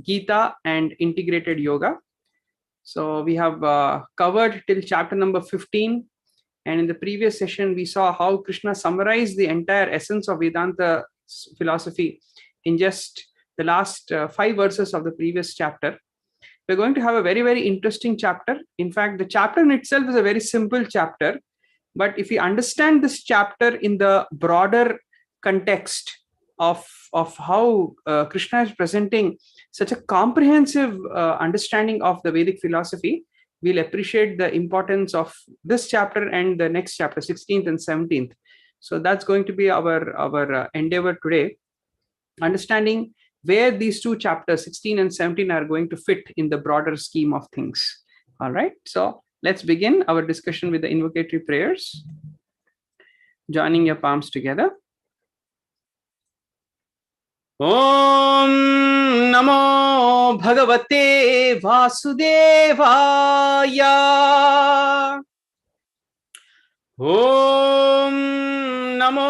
Gita and integrated yoga. So we have covered till chapter number 15. And in the previous session, we saw how Krishna summarized the entire essence of Vedanta philosophy in just the last 5 verses of the previous chapter. We're going to have a very, very interesting chapter. In fact, the chapter in itself is a very simple chapter. But if we understand this chapter in the broader context of how Krishna is presenting such a comprehensive understanding of the Vedic philosophy, we'll appreciate the importance of this chapter and the next chapter, 16th and 17th. So that's going to be our endeavor today, understanding where these two chapters, 16 and 17, are going to fit in the broader scheme of things. All right, so let's begin our discussion with the invocatory prayers. Joining your palms together. Om Namo Bhagavate Vasudevaya. Om Namo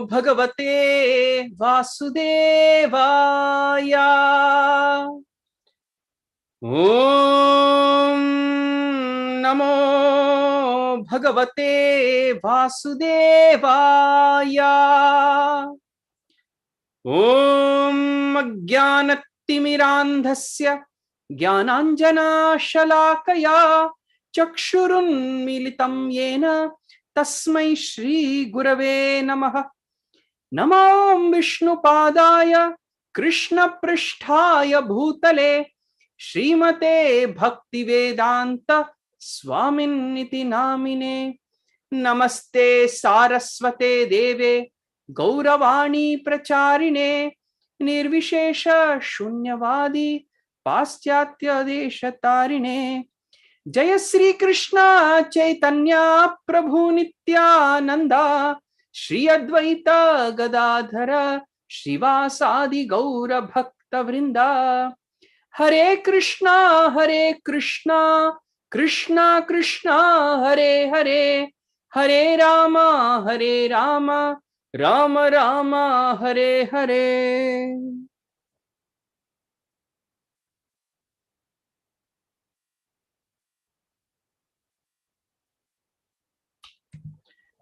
Bhagavate Vasudevaya. Om Namo Bhagavate Vasudevaya. Om Jnanatimirandhasya Jnananjana Shalakaya Chakshurunmilitam Yena Tasmai Shri Gurave Namaha. Namo Vishnu Padaya Krishna Pristhaya Bhutale Srimate Bhakti Vedanta Swaminiti Namine. Namaste Saraswate Deve Gauravani Pracharine Nirvishesha Shunyavadi Paschatya Deshatarine. Jaya Sri Krishna Chaitanya Prabhu Nityananda Shri Advaita Gadadhara Shrivasadi Gaura Bhakta Vrinda. Hare Krishna Krishna Krishna Hare Hare, Hare Rama Rama Rama Hare Hare.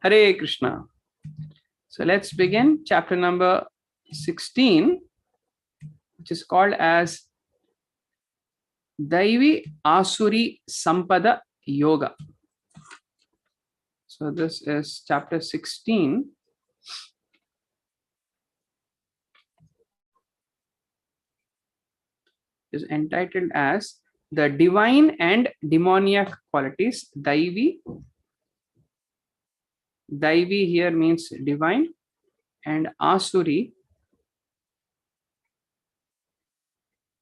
Hare Krishna. So let's begin chapter number 16, which is called as Daivi Asuri Sampada Yoga. So this is chapter 16. Is entitled as the divine and demoniac qualities. Daivi here means divine, and Asuri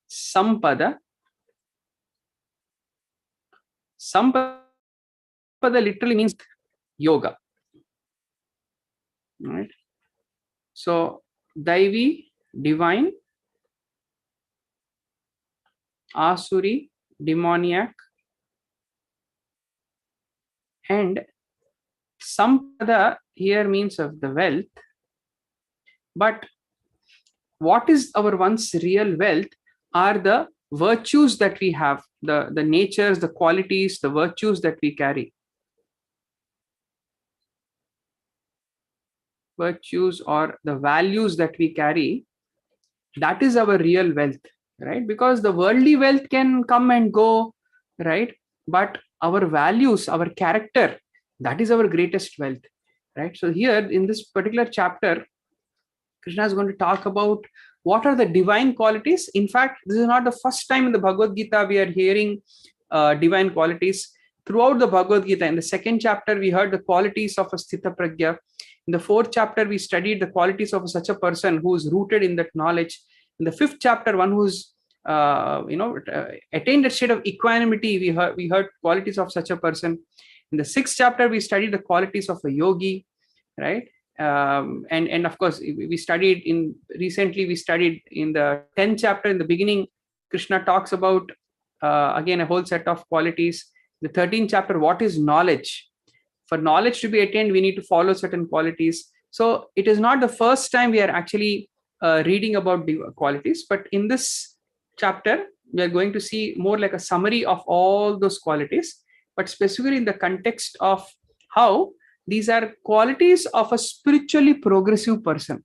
Sampada. Sampada literally means yoga. All right. So Daivi, divine, Asuri, demoniac, and Sampada here means of the wealth. But what is our once real wealth are the virtues that we have, the natures, the qualities, the virtues that we carry. Virtues or the values that we carry, that is our real wealth, right? Because the worldly wealth can come and go, right? But our values, our character, that is our greatest wealth, right? So here in this particular chapter, Krishna is going to talk about what are the divine qualities. In fact, this is not the first time in the Bhagavad Gita we are hearing divine qualities. Throughout the Bhagavad Gita, in the 2nd chapter, we heard the qualities of a Sthita Prajna. In the 4th chapter, we studied the qualities of such a person who is rooted in that knowledge. In the 5th chapter, one who's attained a state of equanimity, we heard qualities of such a person. In the 6th chapter, we studied the qualities of a yogi, right? And of course, we studied recently in the 10th chapter. In the beginning, Krishna talks about again a whole set of qualities. The 13th chapter, what is knowledge? For knowledge to be attained, we need to follow certain qualities. So it is not the first time we are actually reading about the qualities, but in this chapter, we are going to see more like a summary of all those qualities, but specifically in the context of how these are qualities of a spiritually progressive person.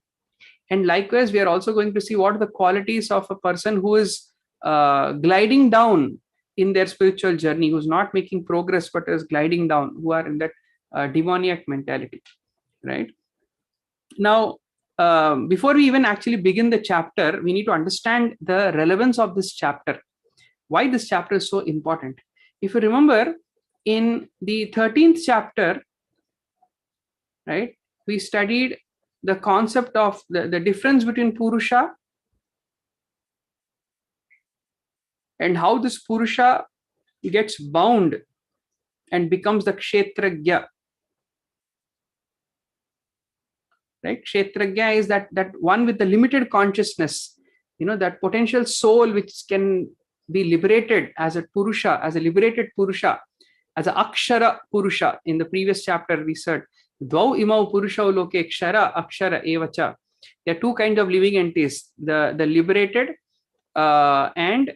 And likewise, we are also going to see what are the qualities of a person who is gliding down in their spiritual journey, who's not making progress but is gliding down, who are in that demoniac mentality, right? Now, before we even actually begin the chapter, we need to understand the relevance of this chapter, why this chapter is so important. If you remember, in the 13th chapter, right, we studied the concept of the difference between Purusha and how this Purusha gets bound and becomes the Kshetragya. Right? Kshetragya is that one with the limited consciousness, that potential soul which can be liberated as a Purusha, as a liberated Purusha, as a Akshara Purusha. In the previous chapter, we said, Dvau imau Purusha loke Kshara Akshara evacha. There are two kinds of living entities, the liberated and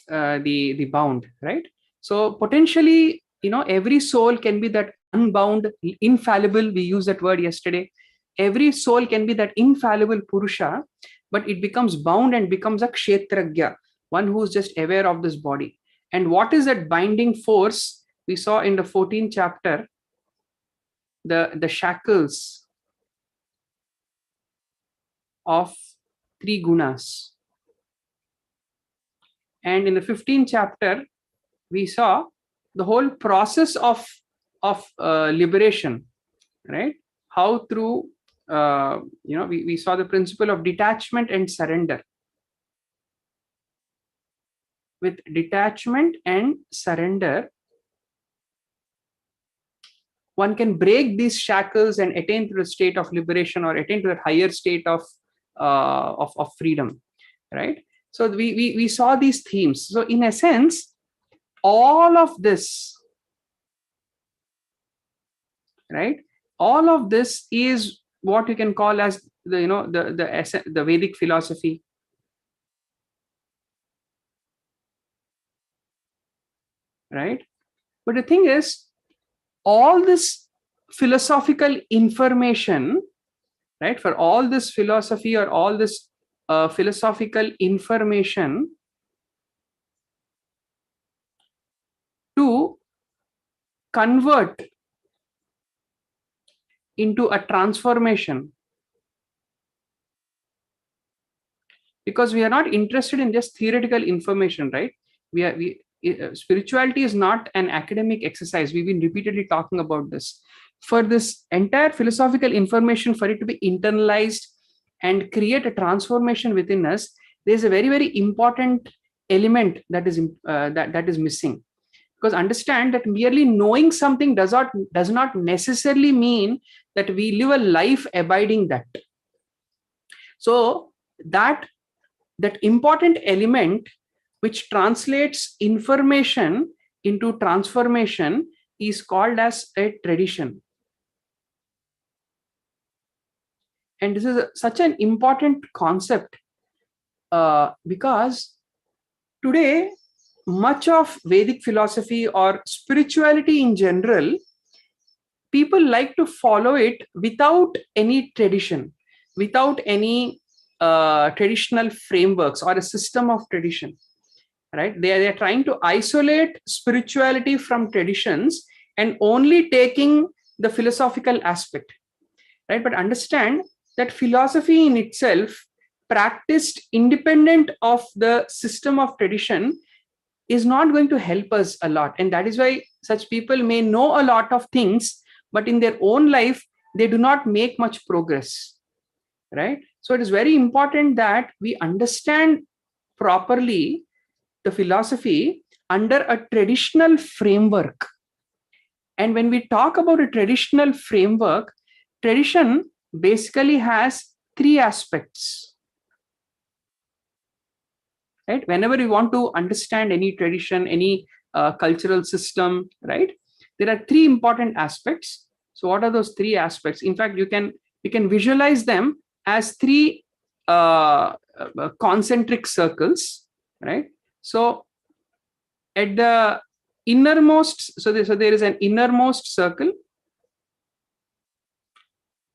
the bound, right? So potentially, every soul can be that unbound, infallible. We used that word yesterday. Every soul can be that infallible Purusha, but it becomes bound and becomes a Kshetragya, one who's just aware of this body. And what is that binding force? We saw in the 14th chapter, the shackles of three gunas. And in the 15th chapter, we saw the whole process of liberation, right? How through, we saw the principle of detachment and surrender. With detachment and surrender, one can break these shackles and attain to the state of liberation, or attain to that higher state of freedom, right? So we saw these themes. So in essence, all of this, right? All of this is what you can call as the Vedic philosophy. Right? But the thing is, all this philosophical information, right? For all this philosophy or all this philosophical information to convert into a transformation, because we are not interested in just theoretical information, right? Spirituality is not an academic exercise. We've been repeatedly talking about this. For this entire philosophical information, for it to be internalized and create a transformation within us, there's a very, very important element that is missing. Because understand that merely knowing something does not necessarily mean that we live a life abiding that. So that important element which translates information into transformation is called as a tradition. And this is such an important concept because today, much of Vedic philosophy or spirituality in general, people like to follow it without any tradition, without any traditional frameworks or a system of tradition. Right? They are trying to isolate spirituality from traditions and only taking the philosophical aspect. Right? But understand that philosophy in itself, practiced independent of the system of tradition, is not going to help us a lot. And that is why such people may know a lot of things, but in their own life, they do not make much progress. Right? So it is very important that we understand properly the philosophy under a traditional framework. And when we talk about a traditional framework, tradition basically has three aspects. Right? Whenever you want to understand any tradition, any cultural system, right, there are three important aspects. So what are those three aspects? In fact, you can visualize them as three concentric circles. right? So at the innermost, so there is an innermost circle,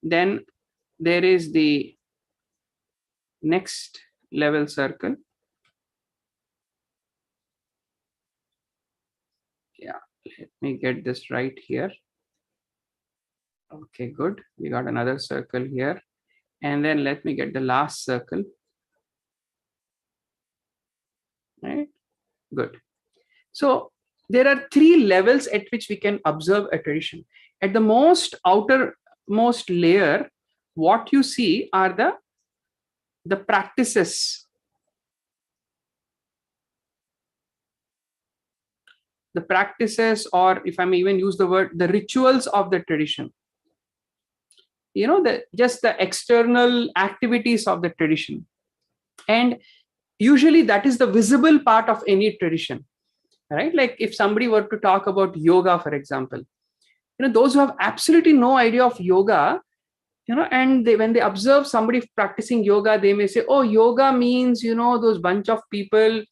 then there is the next level circle. Yeah, let me get this right here. Okay, good. We got another circle here. And then let me get the last circle. Right? Good. So there are three levels at which we can observe a tradition. At the most outermost layer, what you see are the practices, or if I may even use the word, the rituals of the tradition. Just the external activities of the tradition. And usually that is the visible part of any tradition, right? Like if somebody were to talk about yoga, for example, those who have absolutely no idea of yoga, and when they observe somebody practicing yoga, they may say, oh, yoga means, those bunch of people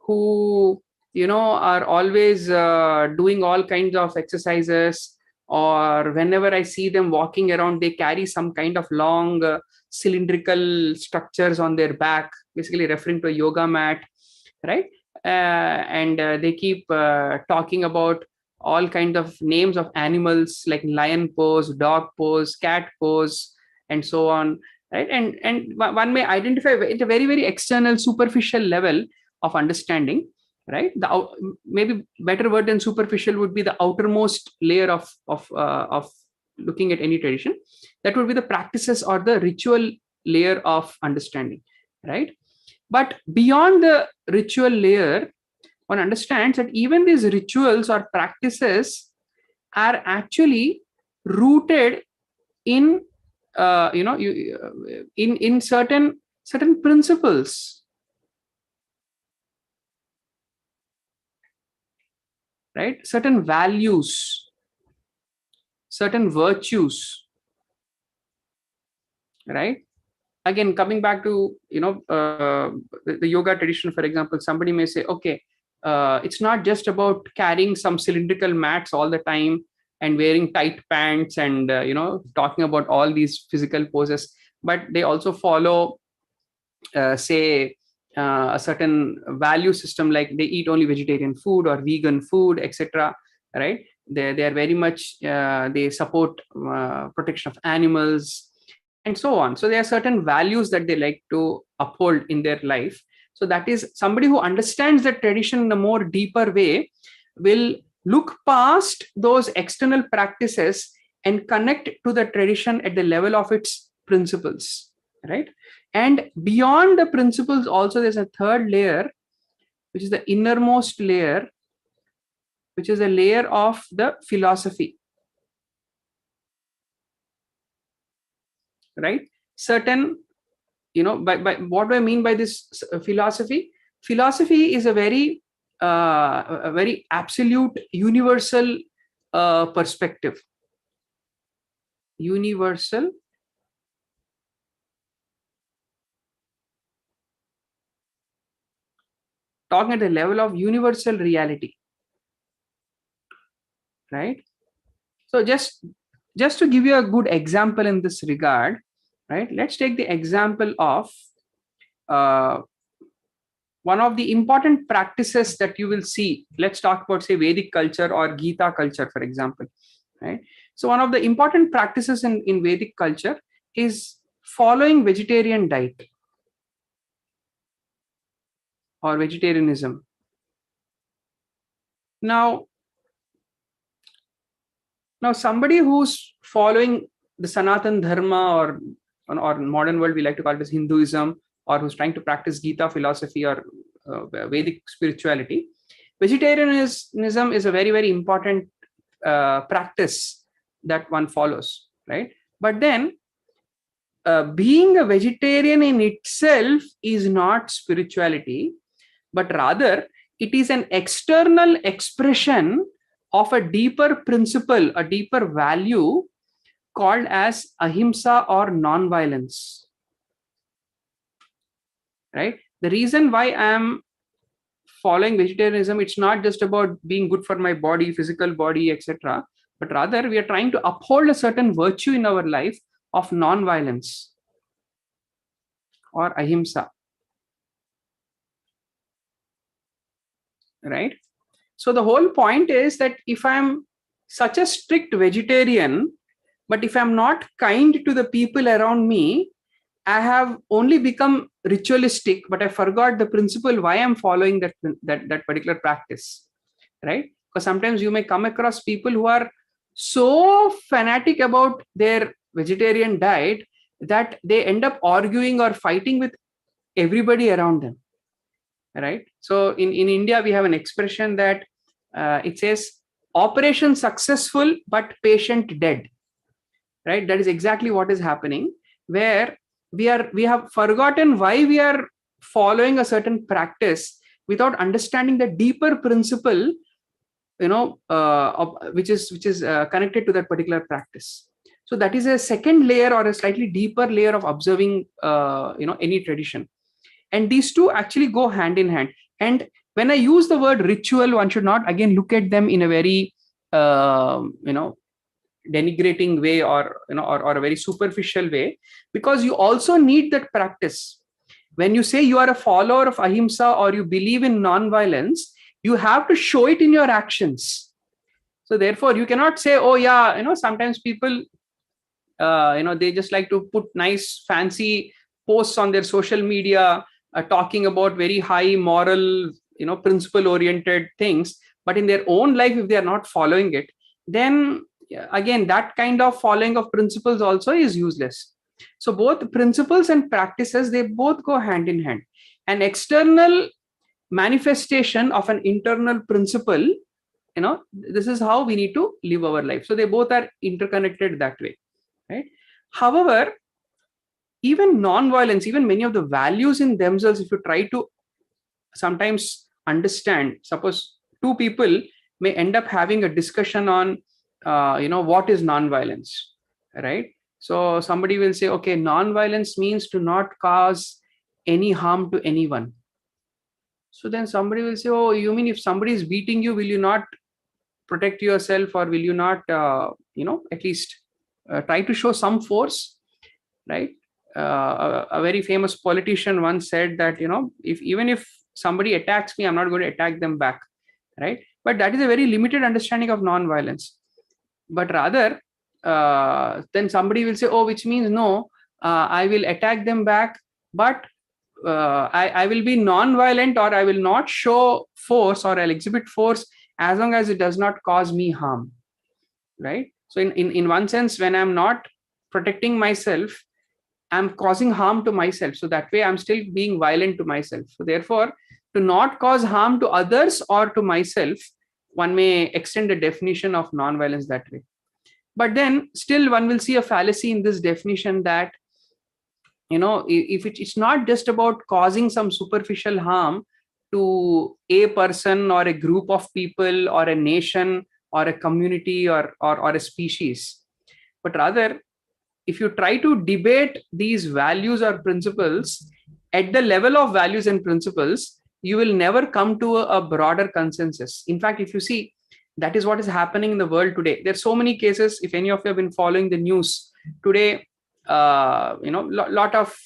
who, are always doing all kinds of exercises, or whenever I see them walking around, they carry some kind of long cylindrical structures on their back, basically referring to a yoga mat, right? And they keep talking about all kinds of names of animals like lion pose, dog pose, cat pose, and so on, right? And one may identify at a very, very external, superficial level of understanding, right? Maybe better word than superficial would be the outermost layer of looking at any tradition. That would be the practices or the ritual layer of understanding, right? But beyond the ritual layer, one understands that even these rituals or practices are actually rooted in in certain principles, right? Certain values, certain virtues, right? Again, coming back to the yoga tradition, for example, somebody may say, okay, it's not just about carrying some cylindrical mats all the time and wearing tight pants and talking about all these physical poses, but they also follow say a certain value system, like they eat only vegetarian food or vegan food, etc., right? They are very much they support protection of animals and so on. So there are certain values that they like to uphold in their life. So that is somebody who understands the tradition in a more deeper way will look past those external practices and connect to the tradition at the level of its principles, right? And beyond the principles also, there's a third layer, which is the innermost layer, which is a layer of the philosophy, right? Certain, by what do I mean by this philosophy? Philosophy is a very absolute, universal perspective. Universal talking at the level of universal reality, right? So just to give you a good example in this regard, right? Let's take the example of uh, one of the important practices that you will see. Let's talk about, say, Vedic culture or Gita culture, for example, right? So one of the important practices in Vedic culture is following vegetarian diet or vegetarianism. Now somebody who's following the Sanatan Dharma, or in modern world we like to call it as Hinduism, or who's trying to practice Gita philosophy or Vedic spirituality, vegetarianism is a very, very important practice that one follows, right? But then being a vegetarian in itself is not spirituality, but rather it is an external expression of a deeper principle, a deeper value called as ahimsa or non-violence, right? The reason why I am following vegetarianism, it's not just about being good for my body, physical body, etc., but rather we are trying to uphold a certain virtue in our life of non-violence or ahimsa, right? So the whole point is that if I'm such a strict vegetarian, but if I'm not kind to the people around me, I have only become ritualistic, but I forgot the principle why I'm following that particular practice, right? Because sometimes you may come across people who are so fanatic about their vegetarian diet that they end up arguing or fighting with everybody around them, right? So in India, we have an expression that it says, operation successful, but patient dead, right? That is exactly what is happening, where we have forgotten why we are following a certain practice without understanding the deeper principle, which is connected to that particular practice. So that is a second layer or a slightly deeper layer of observing any tradition, and these two actually go hand in hand. And when I use the word ritual, one should not again look at them in a very denigrating way or a very superficial way, because you also need that practice. When you say you are a follower of ahimsa or you believe in non-violence, you have to show it in your actions. So therefore you cannot say, oh yeah, sometimes people they just like to put nice fancy posts on their social media talking about very high moral principle oriented things, but in their own life if they are not following it, then again that kind of following of principles also is useless. So both principles and practices, they both go hand in hand. An external manifestation of an internal principle, this is how we need to live our life. So they both are interconnected that way, right? However, even non-violence, even many of the values in themselves, if you try to sometimes understand, suppose two people may end up having a discussion on what is non-violence, right? So somebody will say, okay, non-violence means to not cause any harm to anyone. So then somebody will say, oh, you mean if somebody is beating you, will you not protect yourself, or will you not at least try to show some force, right? A very famous politician once said that if somebody attacks me, I'm not going to attack them back, right? But that is a very limited understanding of non-violence. But rather then somebody will say, oh, which means no, I will attack them back, but I will be non-violent, or I will not show force, or I'll exhibit force as long as it does not cause me harm, right? So in one sense, when I'm not protecting myself, I'm causing harm to myself. So that way I'm still being violent to myself. So therefore, to not cause harm to others or to myself, one may extend the definition of non-violence that way. But then still one will see a fallacy in this definition, that if it's not just about causing some superficial harm to a person or a group of people or a nation or a community or a species, but rather if you try to debate these values or principles at the level of values and principles, you will never come to a broader consensus. In fact, if you see, that is what is happening in the world today. There are so many cases. If any of you have been following the news today, lot of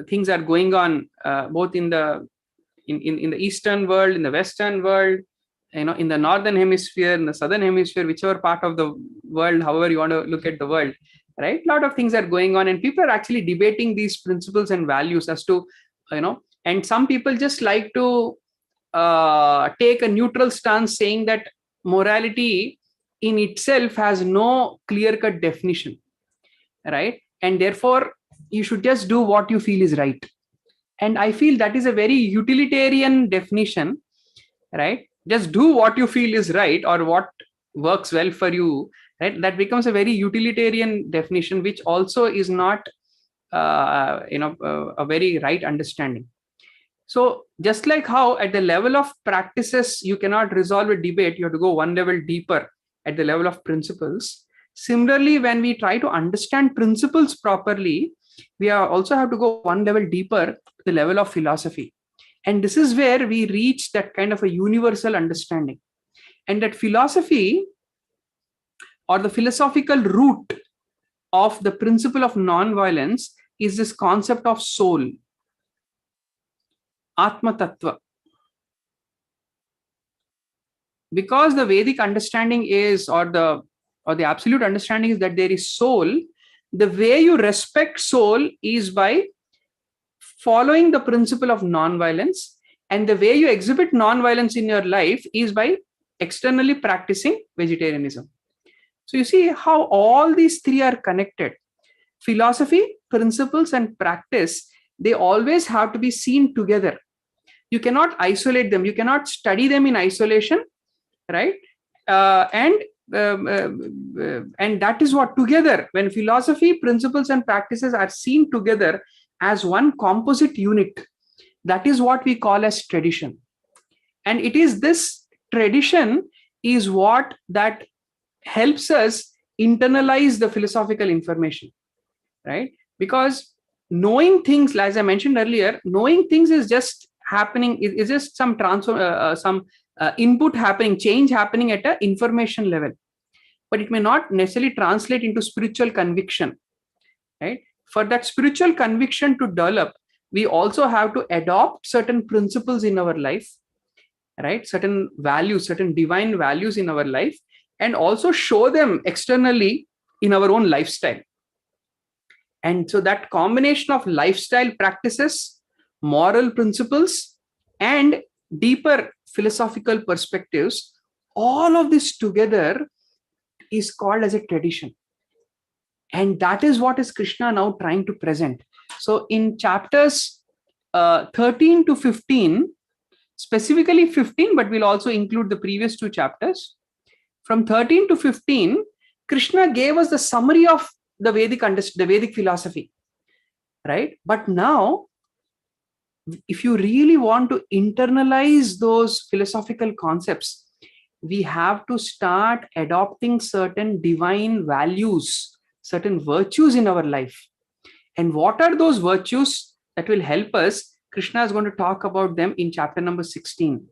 things are going on both in the eastern world, in the western world, in the northern hemisphere, in the southern hemisphere, whichever part of the world, however you want to look at the world, right? A lot of things are going on, and people are actually debating these principles and values as to and some people just like to take a neutral stance, saying that morality in itself has no clear-cut definition, right? And therefore you should just do what you feel is right. And I feel that is a very utilitarian definition, right? Just do what you feel is right, or what works well for you, right? That becomes a very utilitarian definition, which also is not a very right understanding. So just like how at the level of practices you cannot resolve a debate, you have to go one level deeper at the level of principles. Similarly, when we try to understand principles properly, we also have to go one level deeper to the level of philosophy. And this is where we reach that kind of a universal understanding. And that philosophy, or the philosophical root of the principle of non-violence, is this concept of soul, Atma Tattva. Because the Vedic understanding is, or the absolute understanding is that there is soul, the way you respect soul is by following the principle of non-violence, and the way you exhibit non-violence in your life is by externally practicing vegetarianism. So you see how all these three are connected. Philosophy, principles, and practice, they always have to be seen together. You cannot isolate them. You cannot study them in isolation, right? And that is what together, when philosophy, principles, and practices are seen together as one composite unit, that is what we call as tradition. And it is this tradition is what that helps us internalize the philosophical information, right? Because knowing things, as I mentioned earlier, knowing things is just happening, is just some transfer, some input happening, change happening at an information level, but it may not necessarily translate into spiritual conviction, right? For that spiritual conviction to develop, we also have to adopt certain principles in our life, right? Certain values, certain divine values in our life, and also show them externally in our own lifestyle. And so that combination of lifestyle practices, moral principles, and deeper philosophical perspectives, all of this together is called as a tradition. And that is what is Krishna now trying to present. So in chapters 13 to 15, specifically 15, but we'll also include the previous two chapters. From 13 to 15, Krishna gave us the summary of the Vedic philosophy, right? But now, if you really want to internalize those philosophical concepts, we have to start adopting certain divine values, certain virtues in our life. And what are those virtues that will help us? Krishna is going to talk about them in chapter number 16,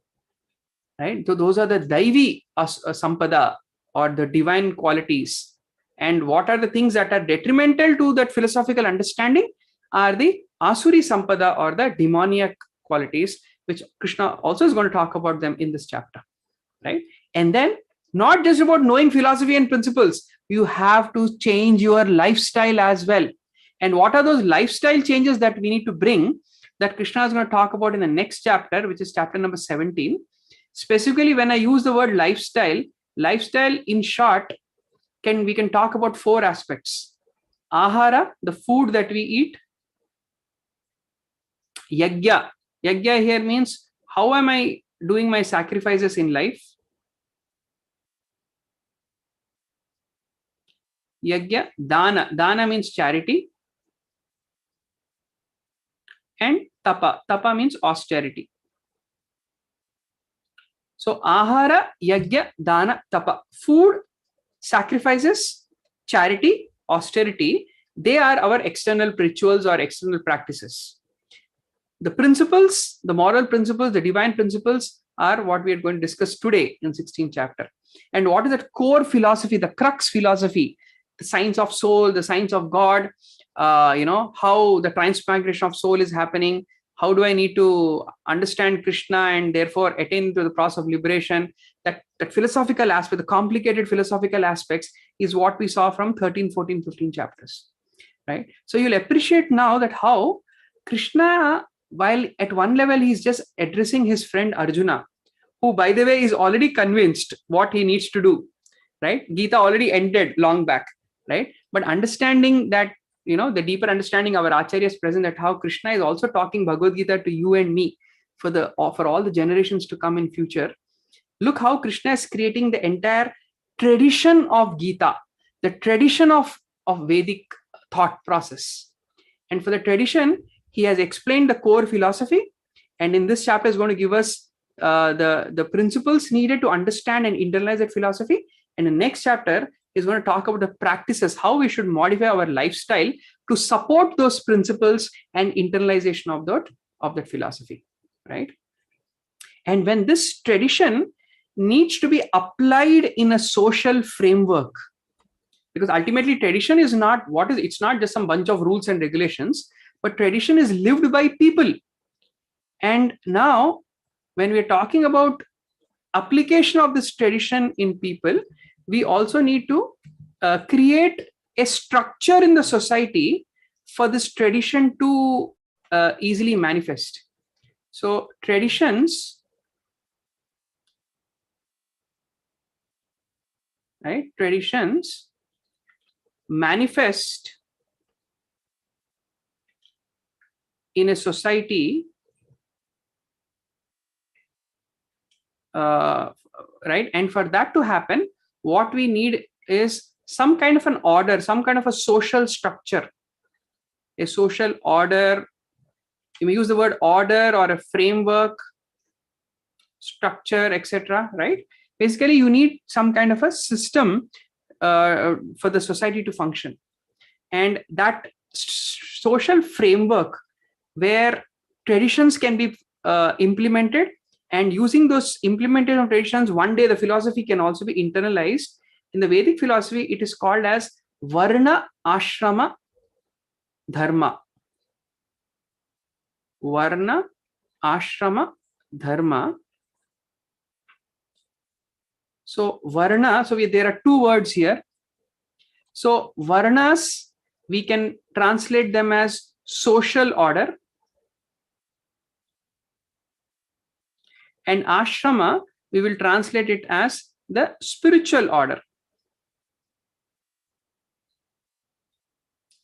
right? So those are the Daivi Sampada, or the divine qualities. And what are the things that are detrimental to that philosophical understanding are the Asuri Sampada, or the demoniac qualities, which Krishna also is going to talk about them in this chapter, right? And then not just about knowing philosophy and principles, you have to change your lifestyle as well. And what are those lifestyle changes that we need to bring, that Krishna is going to talk about in the next chapter, which is chapter number 17. Specifically, when I use the word lifestyle in short, we can talk about 4 aspects. Ahara, the food that we eat. Yajna here means, how am I doing my sacrifices in life? Yajna, dana means charity. And tapa means austerity. So ahara, yajna, dana, tapa. Food, sacrifices, charity, austerity, they are our external rituals or external practices. The principles, the moral principles, the divine principles are what we are going to discuss today in 16th chapter. And what is that core philosophy, the crux philosophy, the science of soul, the science of God, how the transmigration of soul is happening. How do I need to understand Krishna and therefore attain to the process of liberation? That philosophical aspect, the complicated philosophical aspects, is what we saw from 13, 14, 15 chapters, right? So you'll appreciate now that how Krishna, while at one level he's just addressing his friend Arjuna, who, by the way, is already convinced what he needs to do, right? Gita already ended long back, right? But understanding that, the deeper understanding our acharyas present, that how Krishna is also talking Bhagavad Gita to you and me for all the generations to come in future. Look how Krishna is creating the entire tradition of Gita, the tradition of Vedic thought process. And for the tradition, he has explained the core philosophy. And in this chapter is going to give us the principles needed to understand and internalize that philosophy. And the next chapter is going to talk about the practices, how we should modify our lifestyle to support those principles and internalization of that philosophy, right? And when this tradition needs to be applied in a social framework, because ultimately tradition is not it's not just some bunch of rules and regulations, but tradition is lived by people. And now when we're talking about application of this tradition in people, we also need to create a structure in the society for this tradition to easily manifest. So traditions, right? Traditions manifest in a society, right? And for that to happen, what we need is some kind of an order, some kind of a social structure, a social order. You may use the word order or a framework, structure, etc. Right? Basically, you need some kind of a system for the society to function, and that social framework where traditions can be implemented, and using those implemented traditions, one day the philosophy can also be internalized. In the Vedic philosophy, it is called as Varna Ashrama Dharma. Varna Ashrama Dharma. So Varna, so there are two words here. So Varnas, we can translate them as social order, and ashrama, we will translate it as the spiritual order,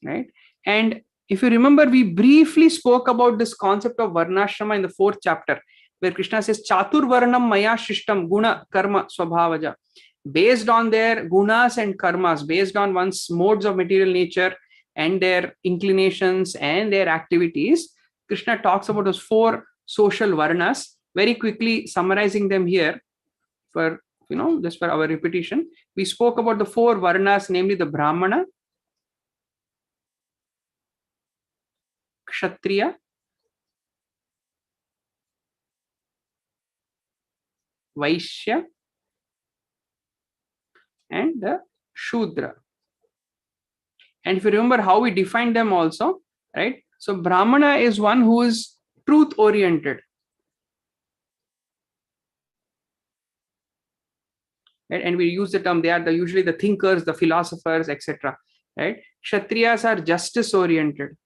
right? And if you remember, we briefly spoke about this concept of varnashrama in the 4th chapter, where Krishna says chatur varnam maya shishtam guna karma swabhavaja. Based on their gunas and karmas, based on one's modes of material nature and their inclinations and their activities, Krishna talks about those 4 social varnas. Very quickly summarizing them here for, just for our repetition. We spoke about the 4 varnas, namely the Brahmana, Kshatriya, Vaishya, and the Shudra. And if you remember how we defined them also, right? So Brahmana is one who is truth oriented. Right? And we use the term, they are usually the thinkers, the philosophers, etc. Right? Kshatriyas are justice oriented.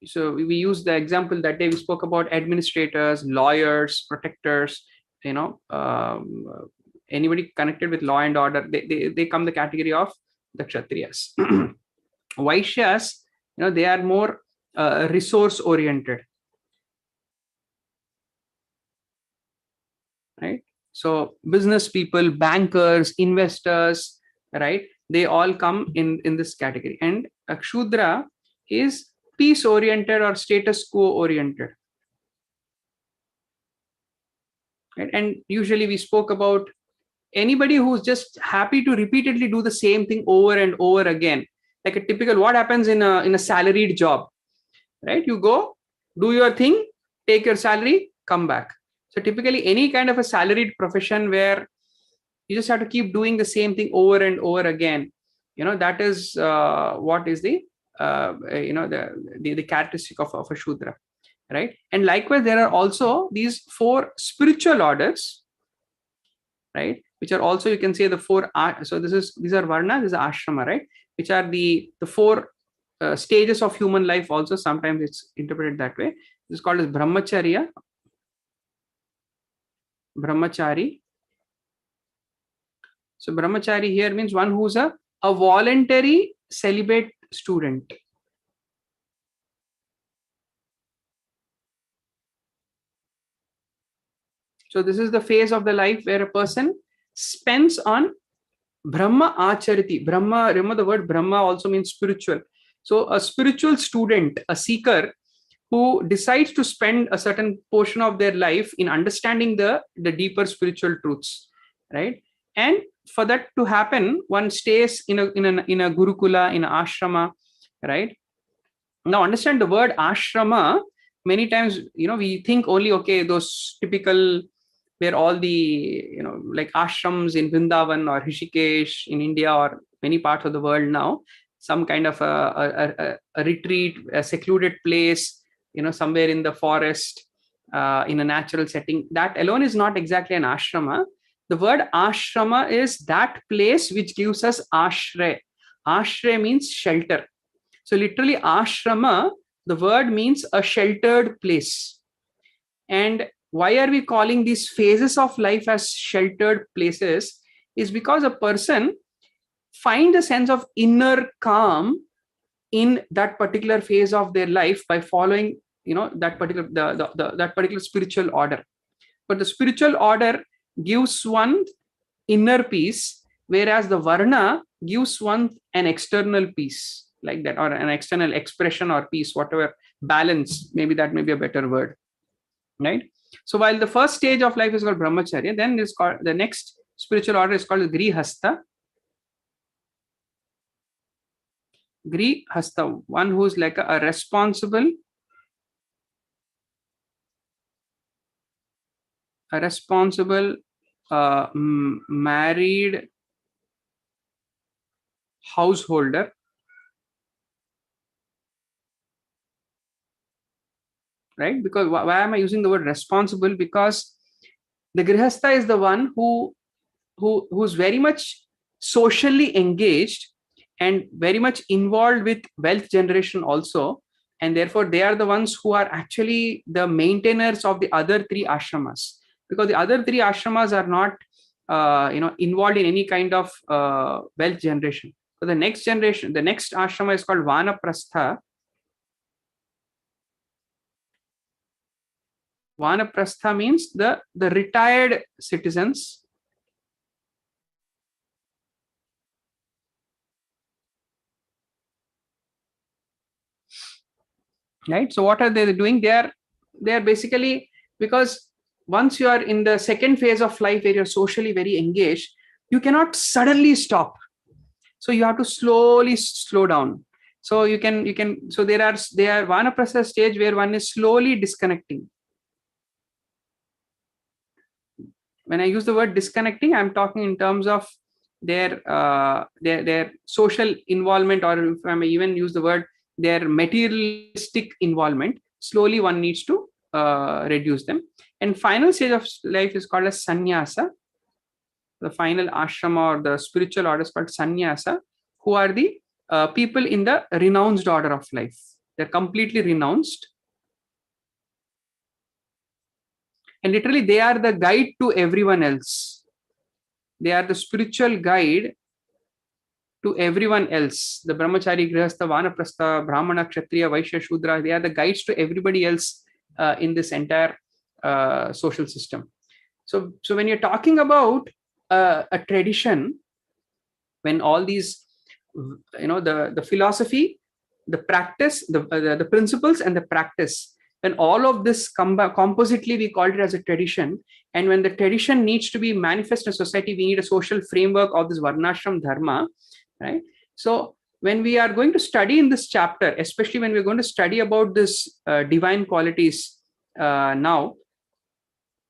So we use the example that day we spoke about administrators, lawyers, protectors, anybody connected with law and order, they come the category of the Kshatriyas. Vaishyas, they are more resource oriented, right? So business people, bankers, investors, right? They all come in this category. And Shudra is peace oriented or status quo oriented. Right? And usually we spoke about anybody who's just happy to repeatedly do the same thing over and over again, like a typical what happens in a salaried job, right? You go, do your thing, take your salary, come back. So typically any kind of a salaried profession where you just have to keep doing the same thing over and over again, that is what is the the characteristic of a Shudra, right? And likewise, there are also these 4 spiritual orders, right? Which are also, you can say, the 4. So these are varna, this is ashrama, right? Which are the 4 stages of human life. Also, sometimes it's interpreted that way. This is called as brahmacharya, brahmachari. So brahmachari here means one who's a voluntary celibate student. So this is the phase of the life where a person spends on Brahma Achariti. Brahma, remember the word Brahma also means spiritual. So a spiritual student, a seeker who decides to spend a certain portion of their life in understanding the deeper spiritual truths, right? And for that to happen, one stays in a gurukula, in an ashrama, right? Now understand the word ashrama. Many times, we think only, okay, those typical, where all the, like ashrams in Vrindavan or Rishikesh in India or many parts of the world now, some kind of a retreat, a secluded place, somewhere in the forest, in a natural setting. That alone is not exactly an ashrama. The word ashrama is that place which gives us ashray. Ashray means shelter. So literally ashrama, the word means a sheltered place. And why are we calling these phases of life as sheltered places? Is because a person finds a sense of inner calm in that particular phase of their life by following, that particular that particular spiritual order. But the spiritual order gives one inner peace, whereas the varna gives one an external peace, like that, or an external expression or peace, whatever, balance, maybe that may be a better word, right? So while the first stage of life is called brahmacharya, then is called, the next spiritual order is called grihastha. Grihastha, one who's like a responsible, married householder, right? Because why am I using the word responsible? Because the grihastha is the one who's very much socially engaged and very much involved with wealth generation also, and therefore they are the ones who are actually the maintainers of the other three ashramas, because the other three ashramas are not involved in any kind of wealth generation. So the next generation, the next ashrama is called vanaprastha. Vanaprastha means the retired citizens. Right? So what are they doing? They are basically, because once you are in the second phase of life where you're socially very engaged, you cannot suddenly stop. So you have to slowly slow down. So you can so they are vanaprastha stage where one is slowly disconnecting. When I use the word disconnecting, I'm talking in terms of their social involvement, or if I may even use the word, their materialistic involvement. Slowly one needs to reduce them. And final stage of life is called as sannyasa. The final ashrama or the spiritual order is called sannyasa, who are the people in the renounced order of life. They're completely renounced. And literally they are the guide to everyone else. They are the spiritual guide to everyone else. The brahmachari, grihastha, vanaprastha, brahmana, kshatriya, vaishya, shudra, they are the guides to everybody else in this entire social system. So when you're talking about a tradition, when all these, the philosophy, the practice, the principles and the practice, when all of this compositely, we call it as a tradition. And when the tradition needs to be manifest in society, we need a social framework of this varnashram dharma, right? So when we are going to study in this chapter, especially when we're going to study about this divine qualities now,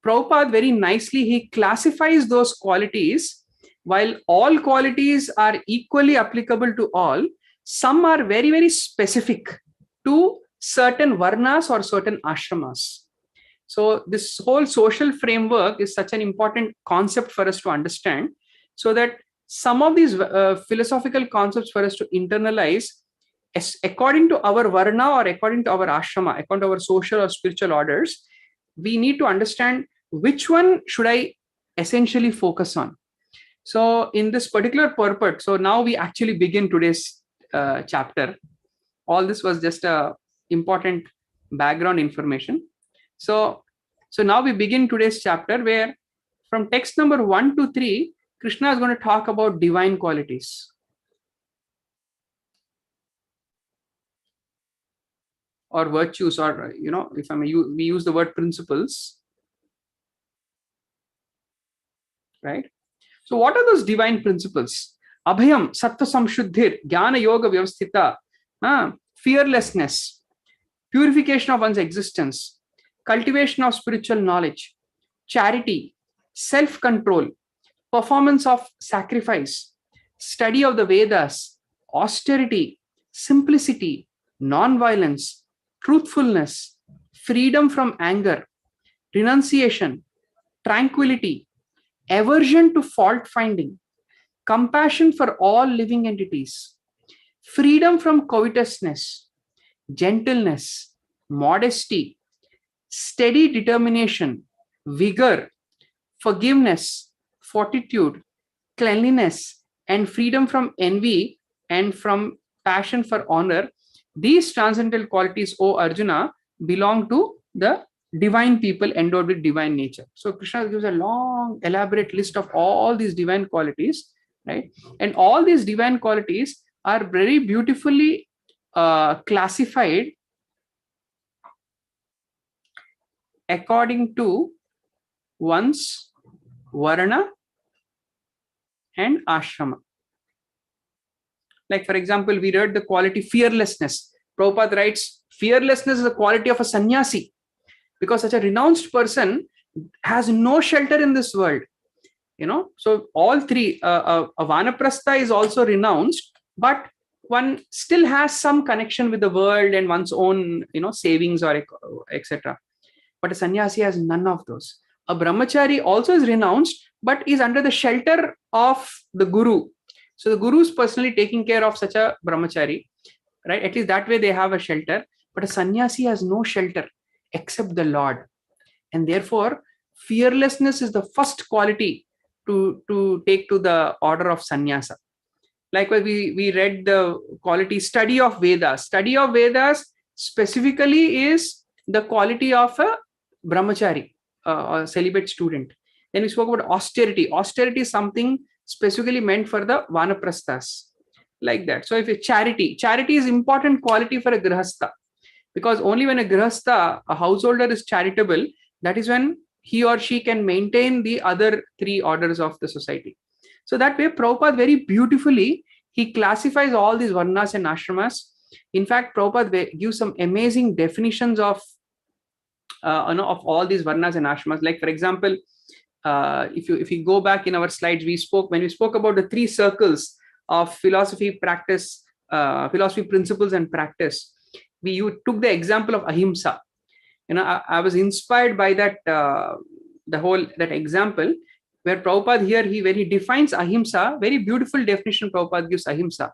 Prabhupada very nicely, he classifies those qualities. While all qualities are equally applicable to all, some are very, very specific to certain varnas or certain ashramas. So this whole social framework is such an important concept for us to understand, so that some of these philosophical concepts for us to internalize, according to our varna or according to our ashrama, according to our social or spiritual orders, we need to understand which one should I essentially focus on. So in this particular purport, so now we actually begin today's chapter. All this was just a important background information. So now we begin today's chapter, where from text number 1 to 3, Krishna is going to talk about divine qualities. Or virtues, or if I may, we use the word principles, right? So what are those divine principles? Abhayam, Sattva Samshuddhir, Jnana Yoga Vyavasthita, fearlessness, purification of one's existence, cultivation of spiritual knowledge, charity, self-control, performance of sacrifice, study of the Vedas, austerity, simplicity, non-violence, truthfulness, freedom from anger, renunciation, tranquility, aversion to fault finding, compassion for all living entities, freedom from covetousness, gentleness, modesty, steady determination, vigor, forgiveness, fortitude, cleanliness, and freedom from envy and from passion for honor. These transcendental qualities, O Arjuna, belong to the divine people endowed with divine nature. So Krishna gives a long, elaborate list of all these divine qualities, right? And all these divine qualities are very beautifully classified according to one's varna and ashrama. Like, for example, we read the quality fearlessness. Prabhupada writes, fearlessness is the quality of a sannyasi, because such a renounced person has no shelter in this world. So all three, a vanaprastha is also renounced, but one still has some connection with the world and one's own, savings or etc. But a sannyasi has none of those. A brahmachari also is renounced, but is under the shelter of the guru. So the guru is personally taking care of such a brahmachari, right? At least that way they have a shelter. But a sannyasi has no shelter except the Lord. And therefore, fearlessness is the first quality to take to the order of sannyasa. Likewise, we read the quality study of Vedas. Study of Vedas specifically is the quality of a brahmachari, a celibate student. Then we spoke about austerity. Austerity is something specifically meant for the vanaprasthas, like that. So if it's charity is important quality for a grihastha, because only when a grihastha, a householder, is charitable, that is when he or she can maintain the other three orders of the society. So that way, Prabhupada very beautifully, he classifies all these varnas and ashramas. In fact, Prabhupada gives some amazing definitions of all these varnas and ashramas. Like, for example, if you go back in our slides, when we spoke about the three circles of philosophy, practice, philosophy principles and practice, you took the example of ahimsa. I was inspired by that that example, where Prabhupada here, when he defines ahimsa, very beautiful definition Prabhupada gives ahimsa.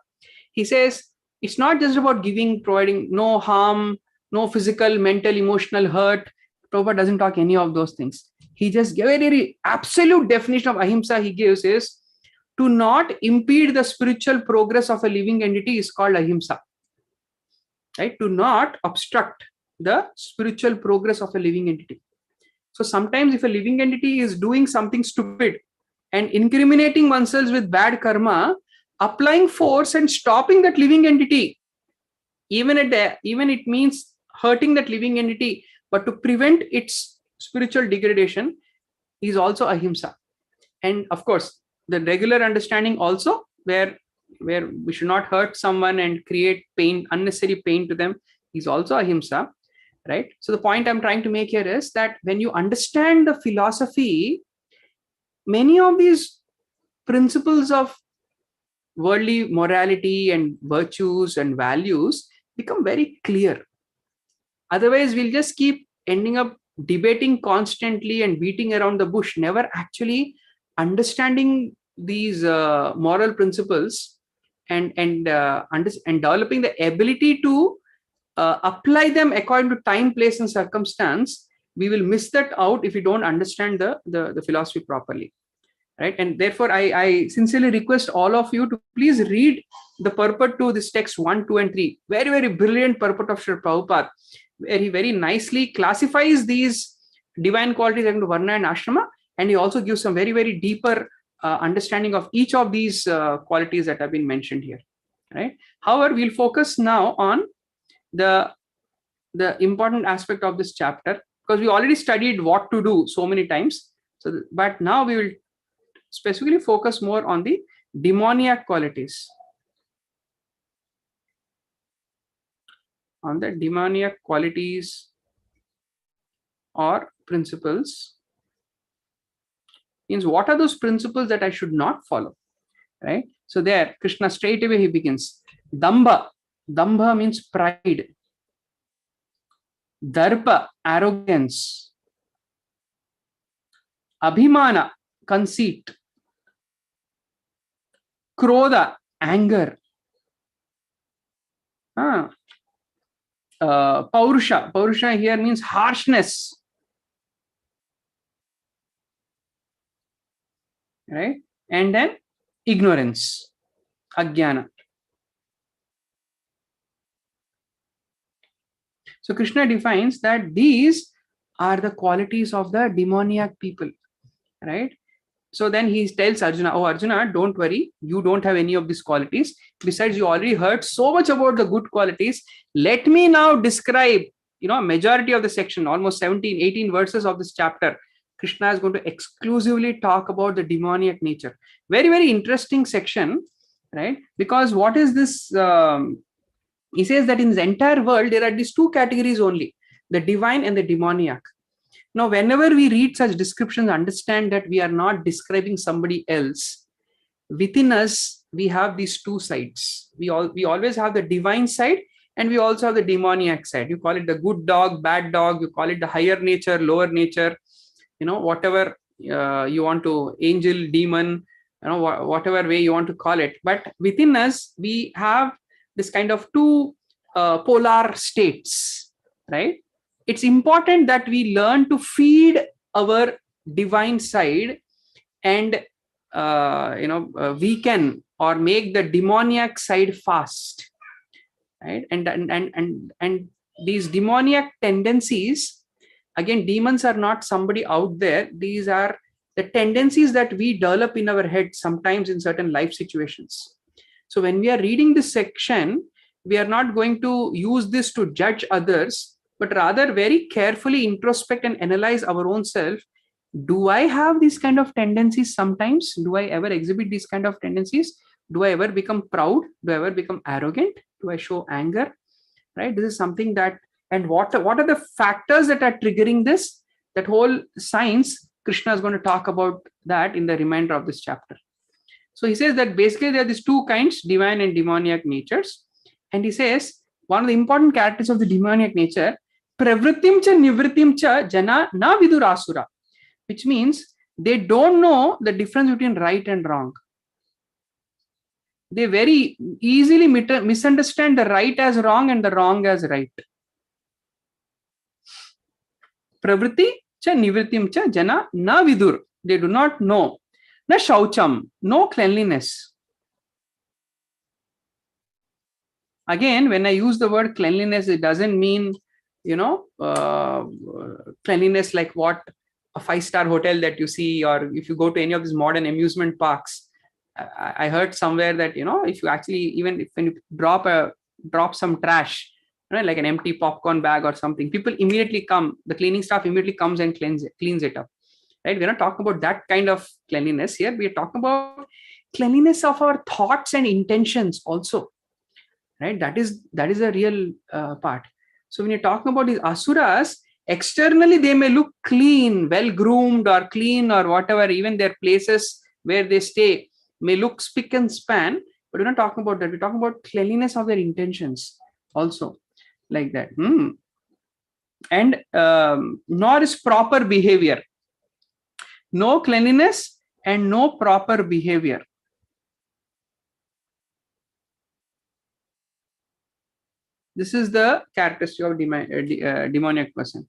He says, it's not just about providing no harm, no physical, mental, emotional hurt. Prabhupada doesn't talk any of those things. He just gave a very absolute definition of ahimsa. He gives is, to not impede the spiritual progress of a living entity is called ahimsa. Right? To not obstruct the spiritual progress of a living entity. So sometimes if a living entity is doing something stupid and incriminating oneself with bad karma, applying force and stopping that living entity, even it means hurting that living entity, but to prevent its spiritual degradation, is also ahimsa. And of course, the regular understanding also, where we should not hurt someone and create pain, unnecessary pain to them, is also ahimsa, right? So the point I'm trying to make here is that when you understand the philosophy, many of these principles of worldly morality and virtues and values become very clear. Otherwise, we'll just keep ending up debating constantly and beating around the bush, never actually understanding these moral principles and developing the ability to apply them according to time, place, and circumstance. We will miss that out if we don't understand the philosophy properly, right? And therefore, I sincerely request all of you to please read the purport to this text 1, 2, and 3. Very, very brilliant purport of Srila Prabhupada, where he very nicely classifies these divine qualities into varna and ashrama, and he also gives some very, very deeper understanding of each of these qualities that have been mentioned here, right? However, we'll focus now on the important aspect of this chapter, because we already studied what to do so many times. So, but now we will specifically focus more on the demoniac qualities. on the demoniac qualities or principles. Means what are those principles that I should not follow, right? So there, Krishna straight away he begins. Dambha. Dambha means pride. Darpa, arrogance. Abhimana, conceit. Krodha, anger. Paurusha. Paurusha here means harshness. Right? And then ignorance. Ajnana. So Krishna defines that these are the qualities of the demoniac people. Right? So then he tells Arjuna, oh Arjuna, don't worry, you don't have any of these qualities. Besides, you already heard so much about the good qualities. Let me now describe, majority of the section, almost 17, 18 verses of this chapter. Krishna is going to exclusively talk about the demoniac nature. Very, very interesting section, right? Because what is this? He says that in the entire world, there are these two categories only, the divine and the demoniac. Now, whenever we read such descriptions, understand that we are not describing somebody else. Within us, we have these two sides. We always have the divine side, and we also have the demoniac side. You call it the good dog, bad dog. You call it the higher nature, lower nature. Whatever you want to, angel, demon, whatever way you want to call it. But within us, we have this kind of two polar states, right? It's important that we learn to feed our divine side and weaken or make the demoniac side fast, right? And these demoniac tendencies, again, demons are not somebody out there. These are the tendencies that we develop in our head sometimes in certain life situations. So when we are reading this section, we are not going to use this to judge others, but rather very carefully introspect and analyze our own self. Do I have these kind of tendencies sometimes? Do I ever exhibit these kind of tendencies? Do I ever become proud? Do I ever become arrogant? Do I show anger? Right? This is something that, and what are the factors that are triggering this? That whole science, Krishna is going to talk about that in the remainder of this chapter. So he says that basically there are these two kinds, divine and demoniac natures. And he says, one of the important characteristics of the demoniac nature, pravritim cha nivritim cha jana na vidurasura, which means they don't know the difference between right and wrong. They very easily misunderstand the right as wrong and the wrong as right. Pravriti cha nivritim cha jana na vidur. They do not know. Na shaucham, no cleanliness. Again, when I use the word cleanliness, it doesn't mean, cleanliness like what a 5-star hotel that you see, or if you go to any of these modern amusement parks. I heard somewhere that, if you actually, even when you drop some trash, like an empty popcorn bag or something, people immediately come, the cleaning staff immediately comes and cleans it up. Right? We're not talking about that kind of cleanliness here. We're talking about cleanliness of our thoughts and intentions also. Right? That is a real part. So when you're talking about these asuras, externally they may look clean, well groomed or clean or whatever, even their places where they stay may look spick and span, but we're not talking about that. We're talking about cleanliness of their intentions also, like that. And nor is proper behavior. No cleanliness and no proper behavior. This is the characteristic of demoniac person.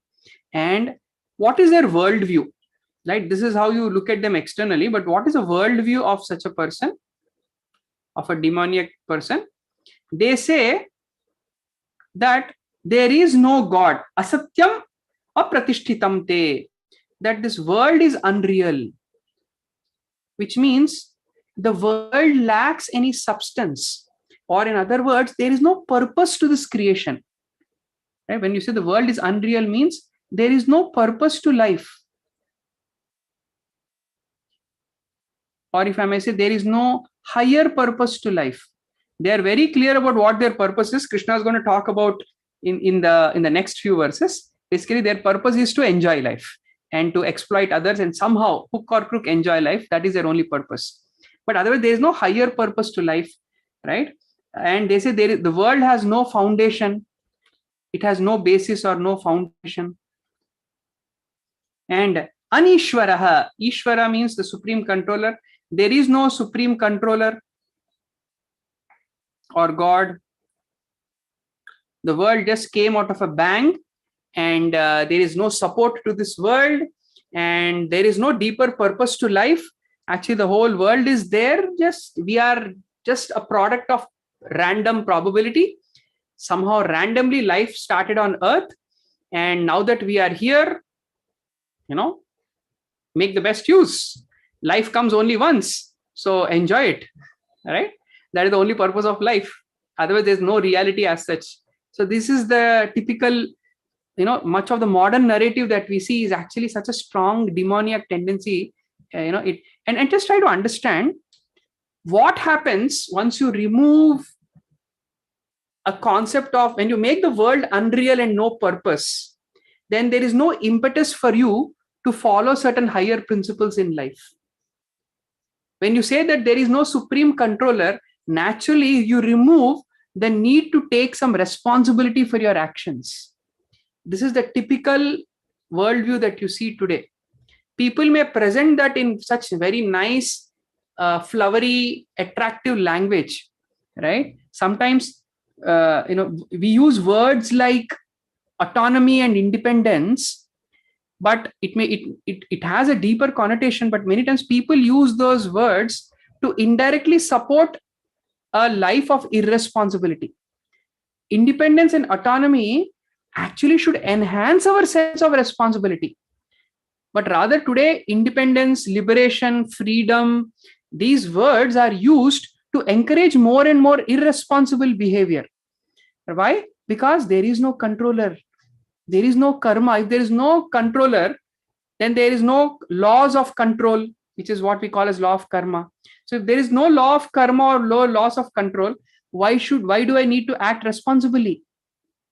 And what is their worldview? Right? This is how you look at them externally, but what is a worldview of such a person, of a demoniac person? They say that there is no God. Asatyam apratishtitam te. That this world is unreal, which means the world lacks any substance. Or in other words, there is no purpose to this creation. Right? When you say the world is unreal, means there is no purpose to life. Or if I may say, there is no higher purpose to life. They are very clear about what their purpose is. Krishna is going to talk about in the next few verses. Basically, their purpose is to enjoy life and to exploit others and somehow hook or crook enjoy life. That is their only purpose. But otherwise, there is no higher purpose to life, right? And they say the world has no foundation. It has no basis or no foundation. And Anishwaraha, Ishvara means the supreme controller. There is no supreme controller or God. The world just came out of a bang, and there is no support to this world, and there is no deeper purpose to life. Actually, the whole world is there. We are just a product of random probability. Somehow randomly life started on earth, and now that we are here, make the best use. Life comes only once, so enjoy it. Right? That is the only purpose of life. Otherwise, there's no reality as such. So this is the typical, much of the modern narrative that we see is actually such a strong demoniac tendency. And just try to understand what happens once you remove a concept of, when you make the world unreal and no purpose, then there is no impetus for you to follow certain higher principles in life. When you say that there is no supreme controller, naturally you remove the need to take some responsibility for your actions. This is the typical worldview that you see today. People may present that in such very nice, flowery, attractive language, right? Sometimes, we use words like autonomy and independence, but it has a deeper connotation. But many times people use those words to indirectly support a life of irresponsibility. Independence and autonomy actually should enhance our sense of responsibility. But rather today, independence, liberation, freedom, these words are used to encourage more and more irresponsible behavior. Why? Because there is no controller. There is no karma. If there is no controller, then there is no laws of control, which is what we call as law of karma. So if there is no law of karma or laws of control, why do I need to act responsibly?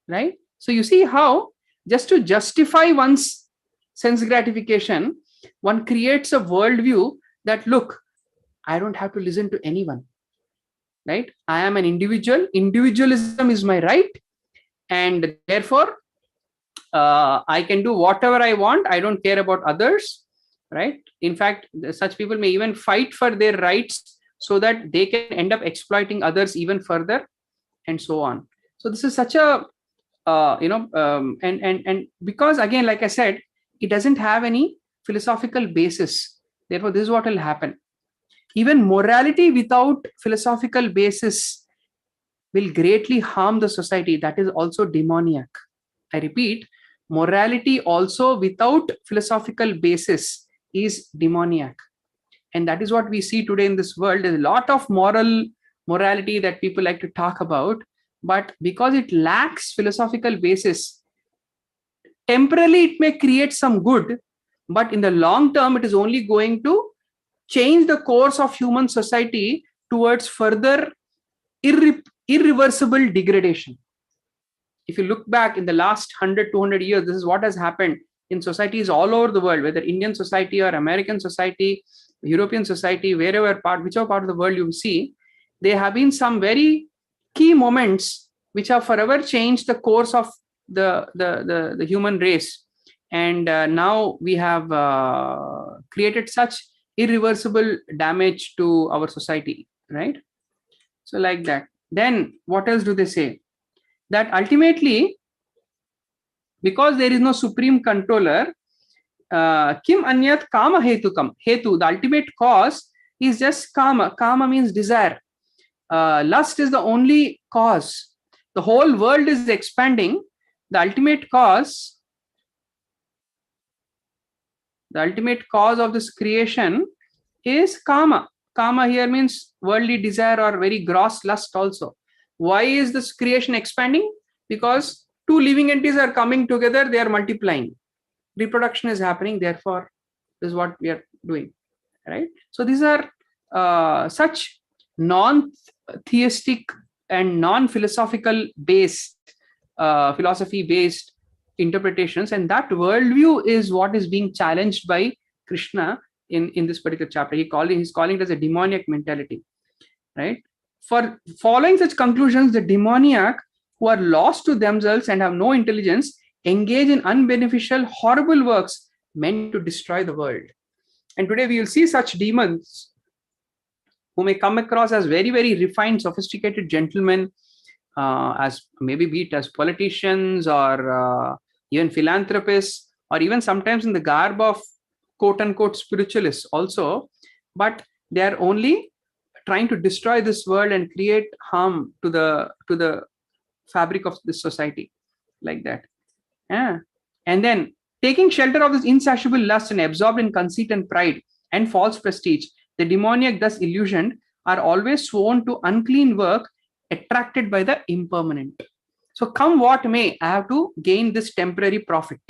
Right? So you see how just to justify one's sense gratification, one creates a worldview that, look, I don't have to listen to anyone. Right? I am an individual. Individualism is my right. And therefore, I can do whatever I want. I don't care about others. Right? In fact, such people may even fight for their rights so that they can end up exploiting others even further, and so on. So this is such a, and because, again, like I said, it doesn't have any philosophical basis. Therefore, this is what will happen. Even morality without philosophical basis will greatly harm the society. That is also demoniac. I repeat, morality also without philosophical basis is demoniac. And that is what we see today in this world. There's a lot of morality that people like to talk about, but because it lacks philosophical basis, temporarily it may create some good, but in the long term, it is only going to change the course of human society towards further irreversible degradation. If you look back in the last 100, 200 years, this is what has happened in societies all over the world, whether Indian society or American society, European society, whichever part of the world you see, there have been some very key moments which have forever changed the course of the human race. And now we have created such irreversible damage to our society, right? So like that. Then what else do they say? That ultimately, because there is no supreme controller, kim anyat kama hetukam. Hetu, the ultimate cause, is just kama. Kama means desire. Lust is the only cause. The whole world is expanding. The ultimate cause of this creation is kama. Kama here means worldly desire or very gross lust also. Why is this creation expanding? Because two living entities are coming together, they are multiplying. Reproduction is happening, therefore, this is what we are doing. Right? So these are such non-theistic and non-philosophical based philosophy based interpretations, and that worldview is what is being challenged by Krishna in this particular chapter. He's calling it as a demoniac mentality, right? For following such conclusions, the demoniac, who are lost to themselves and have no intelligence, engage in unbeneficial, horrible works meant to destroy the world. And today we will see such demons who may come across as very, very refined, sophisticated gentlemen, as maybe be it as politicians or even philanthropists, or even sometimes in the garb of quote unquote spiritualists also, but they are only trying to destroy this world and create harm to the fabric of this society, like that. Yeah. And then taking shelter of this insatiable lust and absorbed in conceit and pride and false prestige, the demoniac, thus illusioned, are always sworn to unclean work, attracted by the impermanent. So come what may, I have to gain this temporary profit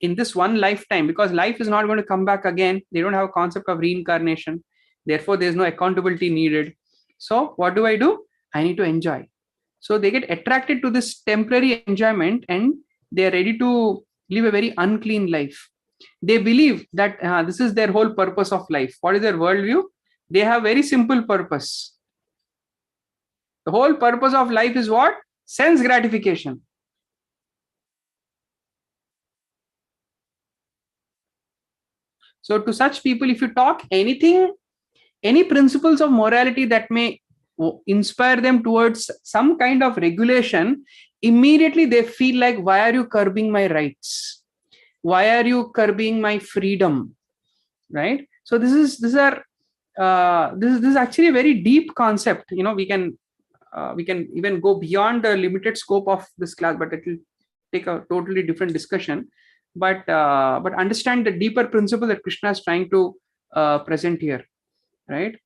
in this one lifetime, because life is not going to come back again. They don't have a concept of reincarnation. Therefore, there's no accountability needed. So what do? I need to enjoy. So they get attracted to this temporary enjoyment and they are ready to live a very unclean life. They believe that this is their whole purpose of life. What is their worldview? They have very simple purpose. The whole purpose of life is what? Sense gratification. So to such people, if you talk anything, any principles of morality that may inspire them towards some kind of regulation, immediately they feel like, why are you curbing my rights? Why are you curbing my freedom? Right? So this is actually a very deep concept. You know, we can even go beyond the limited scope of this class, but it will take a totally different discussion. But understand the deeper principle that Krishna is trying to present here, right?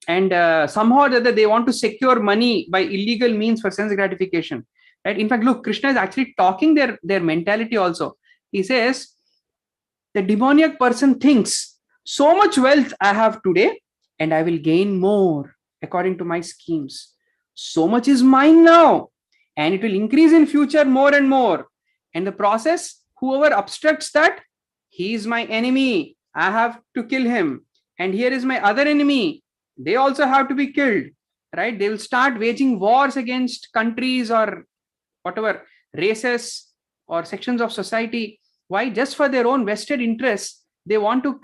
And somehow or other they want to secure money by illegal means for sense gratification, right? In fact, look, Krishna is actually talking their mentality also. He says the demoniac person thinks, so much wealth I have today and I will gain more according to my schemes. So much is mine now and it will increase in future more and more. And the process, whoever obstructs that, he is my enemy. I have to kill him. And here is my other enemy. They also have to be killed, right? They will start waging wars against countries or whatever, races or sections of society. Why? Just for their own vested interests. They want to,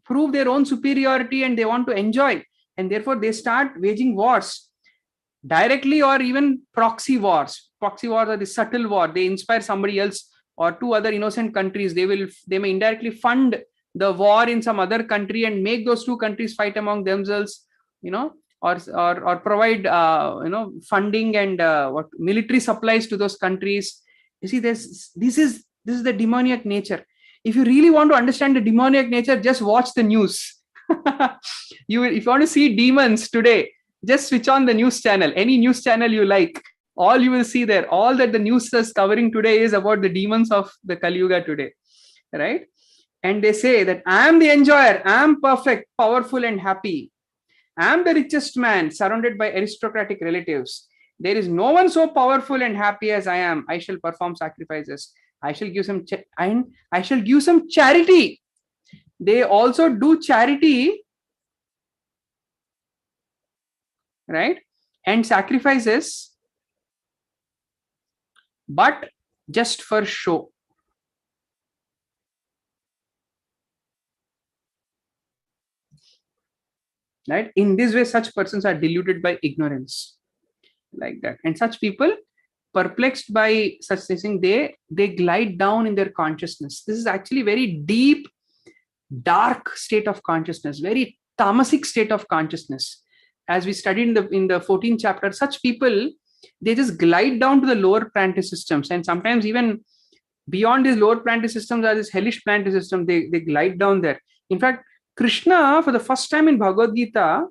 prove their own superiority and they want to enjoy. And therefore, they start waging wars, directly or even proxy wars. Proxy wars are the subtle war. They inspire somebody else or two other innocent countries. They may indirectly fund the war in some other country and make those two countries fight among themselves, or provide funding and what military supplies to those countries. You see, this is the demoniac nature. If you really want to understand the demoniac nature, just watch the news. If you want to see demons today, just switch on the news channel, any news channel you like. All you will see there, all that the news is covering today is about the demons of the Kali Yuga today, right? And they say that I am the enjoyer, I am perfect, powerful and happy. I am the richest man surrounded by aristocratic relatives. There is no one so powerful and happy as I am. I shall perform sacrifices. I shall give some charity. They also do charity, right? And sacrifices, but just for show. Right? In this way, such persons are deluded by ignorance, like that. And such people, perplexed by such things, they glide down in their consciousness. This is actually very deep, dark state of consciousness, very tamasic state of consciousness. As we studied in the 14th chapter, such people, they just glide down to the lower planetary systems, and sometimes even beyond these lower planetary systems are this hellish planetary system. They glide down there. In fact, Krishna, for the first time in Bhagavad Gita,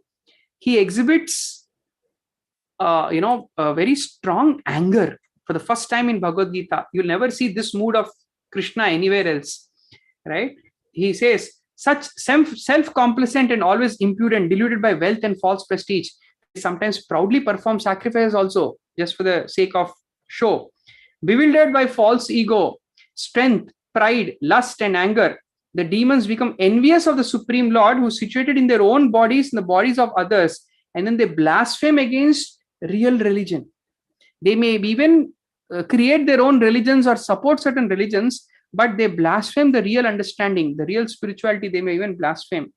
he exhibits a very strong anger. For the first time in Bhagavad Gita, you'll never see this mood of Krishna anywhere else, right? He says, such self-complacent and always impudent, deluded by wealth and false prestige, sometimes proudly perform sacrifices also, just for the sake of show. Bewildered by false ego, strength, pride, lust, and anger, the demons become envious of the Supreme Lord, who is situated in their own bodies, in the bodies of others, and then they blaspheme against real religion. They may even create their own religions or support certain religions, but they blaspheme the real understanding, the real spirituality. They may even blaspheme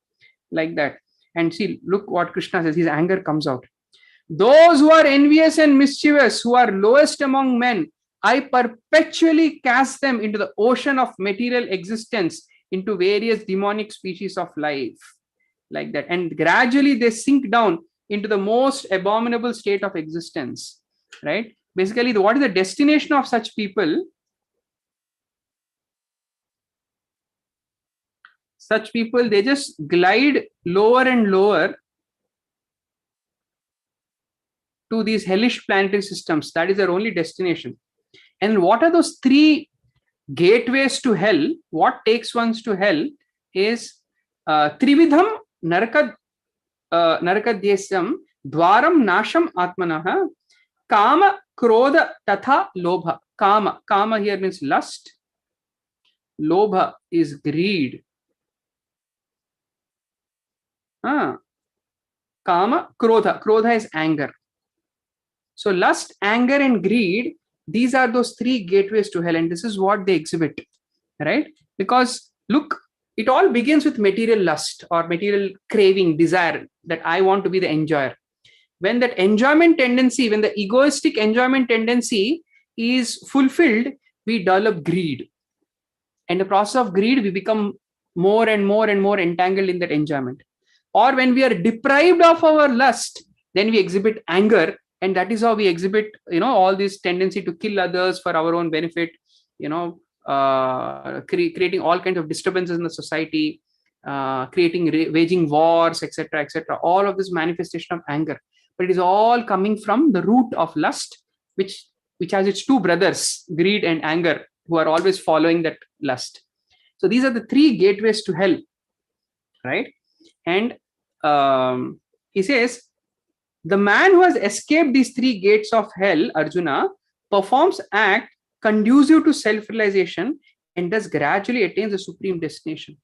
like that. And see, look what Krishna says, his anger comes out. Those who are envious and mischievous, who are lowest among men, I perpetually cast them into the ocean of material existence, into various demonic species of life, like that. And gradually they sink down into the most abominable state of existence, right? Basically, what is the destination of such people? Such people, they just glide lower and lower to these hellish planetary systems. That is their only destination. And what are those three gateways to hell? What takes ones to hell is Trividham Narakadyesam Dwaram Nasham Atmanaha Kama Krodha Tatha Lobha. Kama here means lust. Lobha is greed. Kama Krodha is anger. So lust, anger, and greed, these are those three gateways to hell, and this is what they exhibit, right? Because look, it all begins with material lust or material craving, desire, that I want to be the enjoyer. When that enjoyment tendency, when the egoistic enjoyment tendency is fulfilled, we develop greed. And the process of greed, we become more and more and more entangled in that enjoyment. Or when we are deprived of our lust, then we exhibit anger. And that is how we exhibit, all this tendency to kill others for our own benefit, creating all kinds of disturbances in the society, waging wars, etc., etc. All of this manifestation of anger. But it is all coming from the root of lust, which has its two brothers, greed and anger, who are always following that lust. So these are the three gateways to hell, right? And he says, the man who has escaped these three gates of hell, Arjuna, performs act conducive to self-realization and thus gradually attains the supreme destination.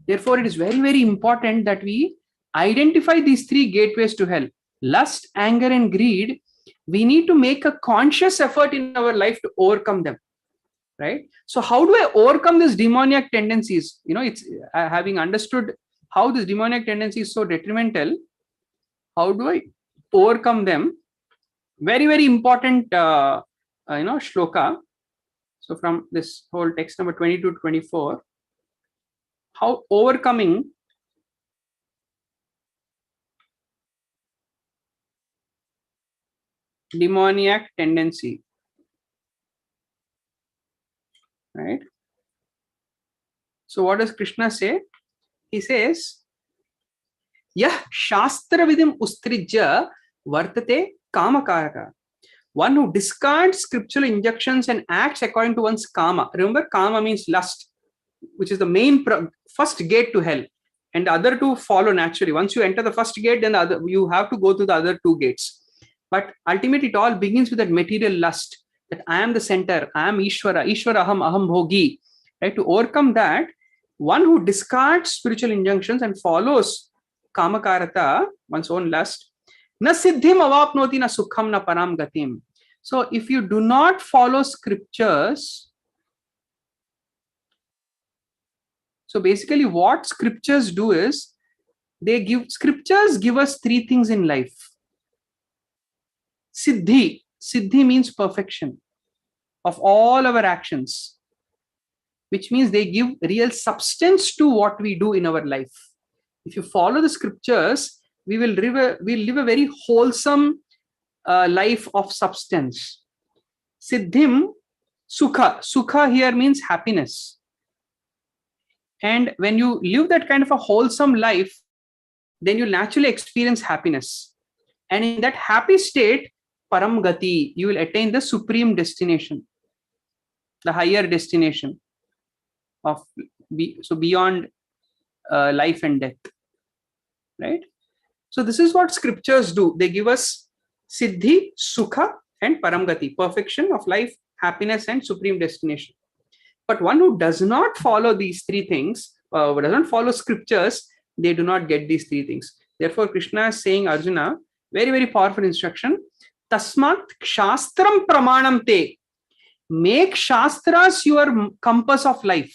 Therefore, it is very, very important that we identify these three gateways to hell. Lust, anger, and greed. We need to make a conscious effort in our life to overcome them, right? So how do I overcome these demoniac tendencies? It's having understood how this demoniac tendency is so detrimental. How do I overcome them? Very, very important shloka. So from this whole text number 22 to 24, how overcoming demoniac tendency, right? So what does Krishna say? He says, Yah Shastra Vidim Ustrijya Vartate Kamakaraka. One who discards scriptural injunctions and acts according to one's kama. Remember, kama means lust, which is the main first gate to hell. And the other two follow naturally. Once you enter the first gate, then you have to go through the other two gates. But ultimately, it all begins with that material lust, that I am the center, I am Ishvara, Ishvara aham bhogi. Right? To overcome that, one who discards spiritual injunctions and follows kamakarata, one's own lust, na siddhim avapnoti na sukham na param gatim. So if you do not follow scriptures, so basically what scriptures do is, scriptures give us three things in life. Siddhi means perfection of all our actions, which means they give real substance to what we do in our life. If you follow the scriptures, we'll live a very wholesome life of substance. Siddhim, sukha here means happiness. And when you live that kind of a wholesome life, then you naturally experience happiness. And in that happy state, param gati, you will attain the supreme destination, the higher destination of beyond life and death, right? So this is what scriptures do. They give us siddhi, sukha, and Paramgati, perfection of life, happiness, and supreme destination. But one who does not follow these three things, does not follow scriptures, they do not get these three things. Therefore, Krishna is saying, Arjuna, very, very powerful instruction. Tasmat shastram pramanam te. Make shastras your compass of life.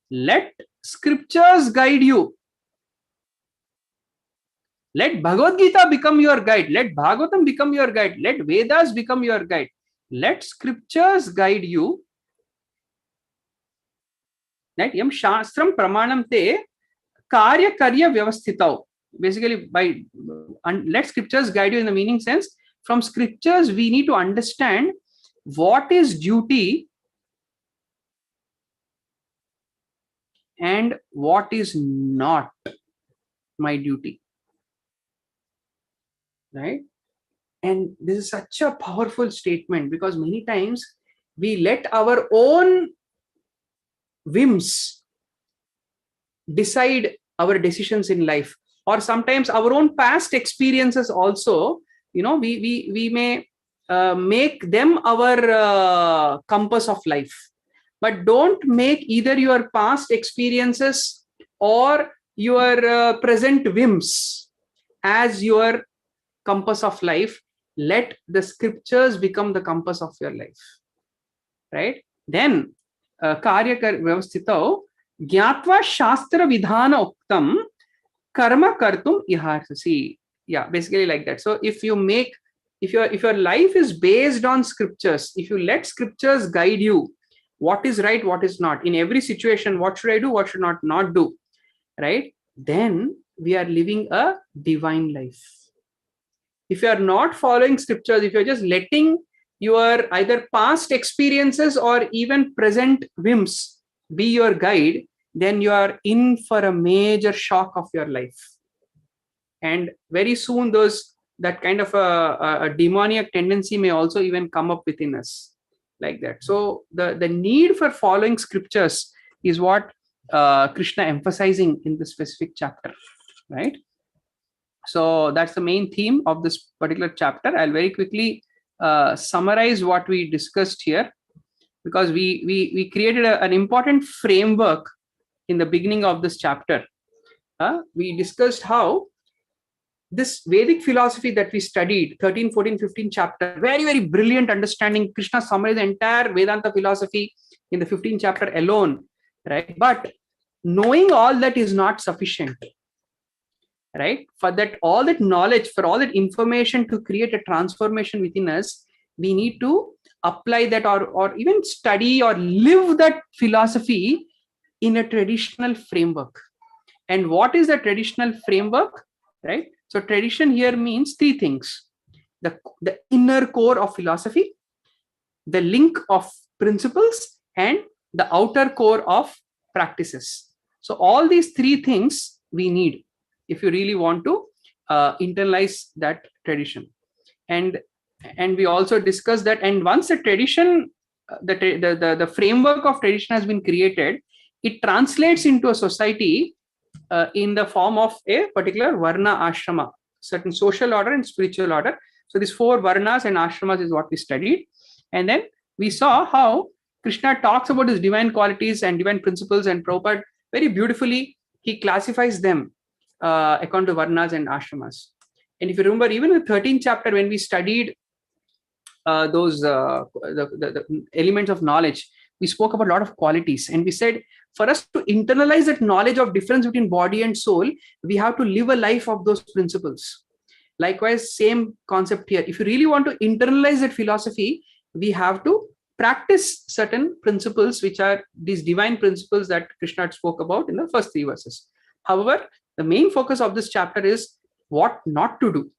Let scriptures guide you. Let Bhagavad Gita become your guide. Let Bhagavatam become your guide. Let Vedas become your guide. Let scriptures guide you. Right? Yam shastram pramanam te karya karya vyavasthitau. Basically, let scriptures guide you in the meaning sense. From scriptures, we need to understand what is duty and what is not my duty. Right? And this is such a powerful statement, because many times we let our own whims decide our decisions in life, or sometimes our own past experiences also, we may make them our compass of life. But don't make either your past experiences or your present whims as your compass of life. Let the scriptures become the compass of your life. Right? Then karya vyavasthitau gyatva shastra vidhana uktam karma kartum iharsasi. Yeah, basically like that. So if your life is based on scriptures, if you let scriptures guide you, what is right, what is not, in every situation, what should I do, what should not do, right? Then we are living a divine life. If you are not following scriptures, if you're just letting your either past experiences or even present whims be your guide, then you are in for a major shock of your life. And very soon that kind of a demoniac tendency may also even come up within us like that. So the need for following scriptures is what Krishna emphasizing in this specific chapter, right? So that's the main theme of this particular chapter. I'll very quickly summarize what we discussed here, because we created an important framework in the beginning of this chapter. We discussed how this Vedic philosophy that we studied, 13, 14, 15 chapter, very, very brilliant understanding. Krishna summarized the entire Vedanta philosophy in the 15th chapter alone, right? But knowing all that is not sufficient, right? For that, all that knowledge, for all that information to create a transformation within us, we need to apply that or even study or live that philosophy in a traditional framework. And what is the traditional framework, right? So tradition here means three things: the inner core of philosophy, the link of principles, and the outer core of practices. So all these three things we need if you really want to internalize that tradition. And we also discussed that, and once the tradition, the framework of tradition has been created, it translates into a society in the form of a particular varna ashrama, certain social order and spiritual order. So these four varnas and ashramas is what we studied. And then we saw how Krishna talks about his divine qualities and divine principles, and Prabhupada very beautifully, he classifies them according to varnas and ashramas. And if you remember, even in the 13th chapter, when we studied the elements of knowledge, we spoke about a lot of qualities, and we said for us to internalize that knowledge of difference between body and soul, we have to live a life of those principles. Likewise, same concept here. If you really want to internalize that philosophy, we have to practice certain principles, which are these divine principles that Krishna spoke about in the first three verses. However, the main focus of this chapter is what not to do.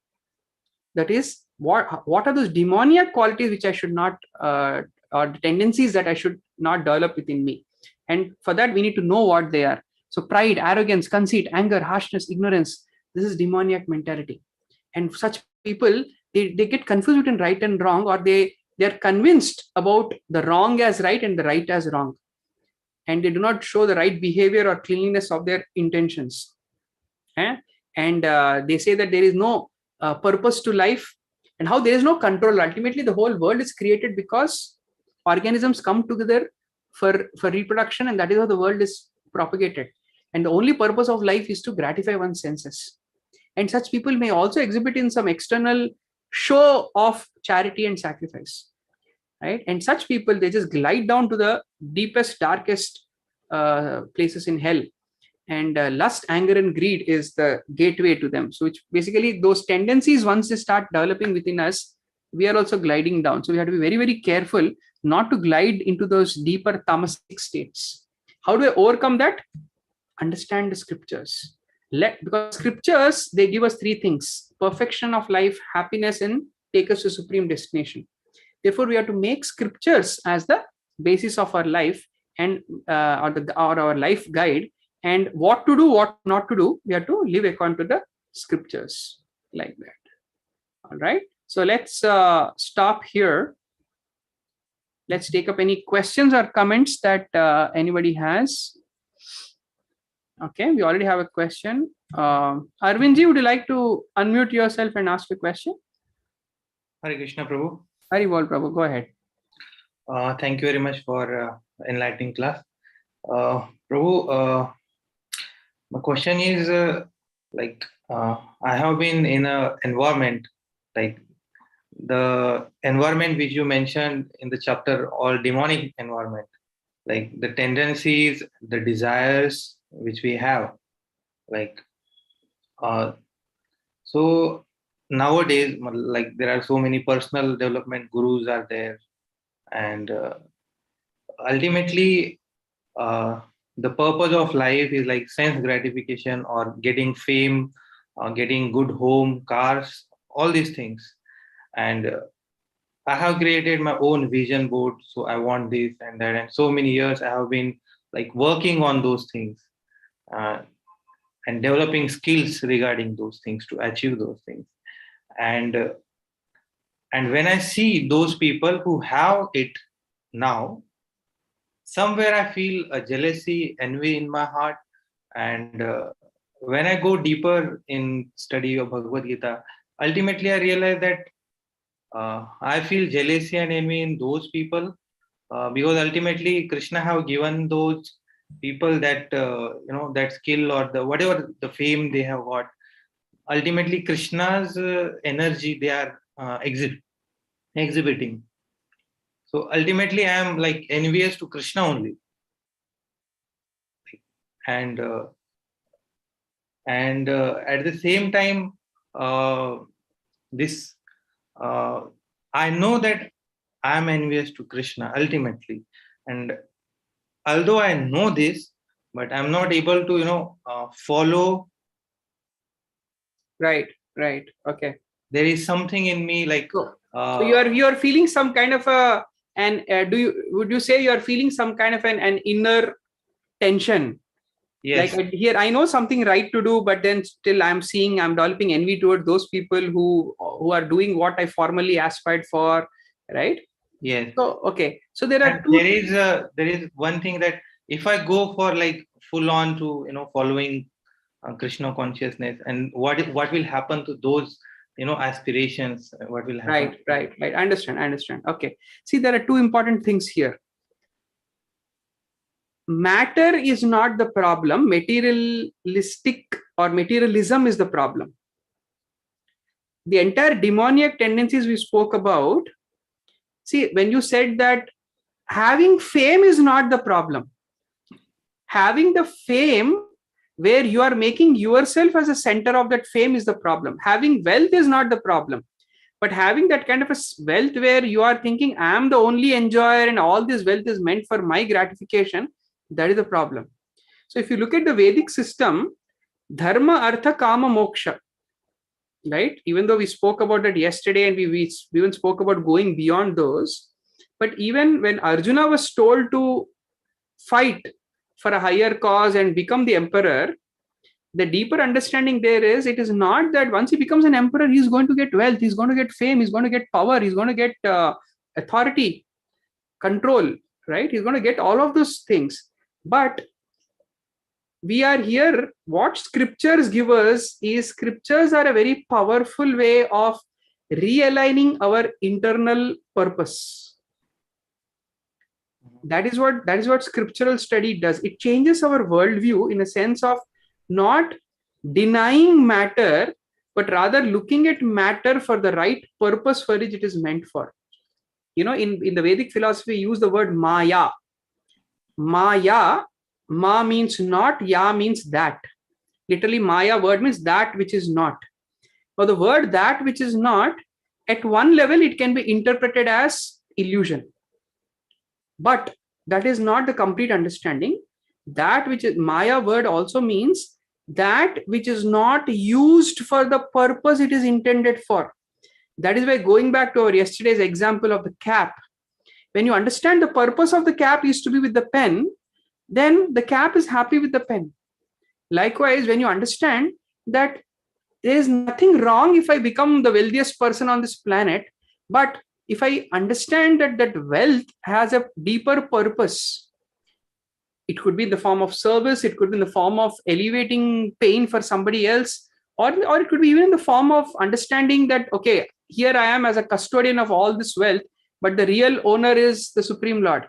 That is, what are those demoniac qualities which I should not, or the tendencies that I should not develop within me. And for that, we need to know what they are. So pride, arrogance, conceit, anger, harshness, ignorance, this is demoniac mentality. And such people, they get confused between right and wrong, or they're convinced about the wrong as right and the right as wrong. And they do not show the right behavior or cleanliness of their intentions. And they say that there is no purpose to life. and how there is no control. Ultimately, the whole world is created because organisms come together for reproduction, and that is how the world is propagated. And the only purpose of life is to gratify one's senses. And such people may also exhibit in some external show of charity and sacrifice, right? And such people, they just glide down to the deepest, darkest places in hell. And lust, anger, and greed is the gateway to them. So which basically those tendencies, once they start developing within us, we are also gliding down. So we have to be very, very careful not to glide into those deeper tamasic states. How do I overcome that? Understand the scriptures. Because scriptures, they give us three things: perfection of life, happiness, and take us to supreme destination. Therefore, we have to make scriptures as the basis of our life, and or our life guide, and what to do, what not to do, we have to live according to the scriptures, like that. All right, so let's stop here. Let's take up any questions or comments that anybody has. Okay, we already have a question. Arvindji, would you like to unmute yourself and ask a question? Hare Krishna, Prabhu. Hari Bol, Prabhu, go ahead. Thank you very much for enlightening class. Prabhu, my question is I have been in an environment, like the environment which you mentioned in the chapter, all demonic environment, like the tendencies, the desires which we have, like so nowadays, like there are so many personal development gurus are there, and ultimately the purpose of life is like sense gratification or getting fame, getting good home, cars, all these things. And I have created my own vision board, so I want this and that, and so many years I have been like working on those things and developing skills regarding those things to achieve those things. And when I see those people who have it now, somewhere I feel a jealousy, envy in my heart. And when I go deeper in study of Bhagavad Gita, ultimately I realize that I feel jealousy and envy in those people because ultimately Krishna have given those people that that skill or the whatever the fame they have got. Ultimately, Krishna's energy they are exhibiting. So ultimately, I am like envious to Krishna only, and at the same time, this I know that I am envious to Krishna ultimately, and although I know this, but I'm not able to follow. Right. Okay. There is something in me like. So you are feeling some kind of a, and would you say you are feeling some kind of an inner tension? Yes. Like here, I know something right to do, but then still I'm developing envy toward those people who are doing what I formerly aspired for, right? Yes. So okay, so there are there is one thing that if I go for like full on to following Krishna consciousness, and what will happen to those aspirations? What will happen? Right. I understand. Okay. See, there are two important things here. Matter is not the problem. Materialistic or materialism is the problem. The entire demoniac tendencies we spoke about. See, when you said that having fame is not the problem. Having the fame where you are making yourself as a center of that fame is the problem. Having wealth is not the problem. But having that kind of a wealth where you are thinking, I am the only enjoyer and all this wealth is meant for my gratification, that is the problem. So if you look at the Vedic system, dharma, artha, kama, moksha, right? Even though we spoke about that yesterday and we even spoke about going beyond those, but even when Arjuna was told to fight for a higher cause and become the emperor, the deeper understanding there is, it is not that once he becomes an emperor, he's going to get wealth, he's going to get fame, he's going to get power, he's going to get authority, control, right? He's going to get all of those things. But we are here, what scriptures give us is, scriptures are a very powerful way of realigning our internal purpose. That is what scriptural study does. It changes our worldview in a sense of not denying matter, but rather looking at matter for the right purpose for which it is meant for. In the Vedic philosophy, we use the word Maya. Maya, Ma means not, Ya means that. Literally, Maya word means that which is not. Now, the word that which is not, at one level, it can be interpreted as illusion. But that is not the complete understanding. That which is Maya word also means that which is not used for the purpose it is intended for. That is why, going back to our yesterday's example of the cap, when you understand the purpose of the cap is to be with the pen, then the cap is happy with the pen. Likewise, when you understand that there is nothing wrong if I become the wealthiest person on this planet, but if I understand that wealth has a deeper purpose, it could be in the form of service, it could be in the form of alleviating pain for somebody else, or it could be even in the form of understanding that, okay, here I am as a custodian of all this wealth, but the real owner is the Supreme Lord,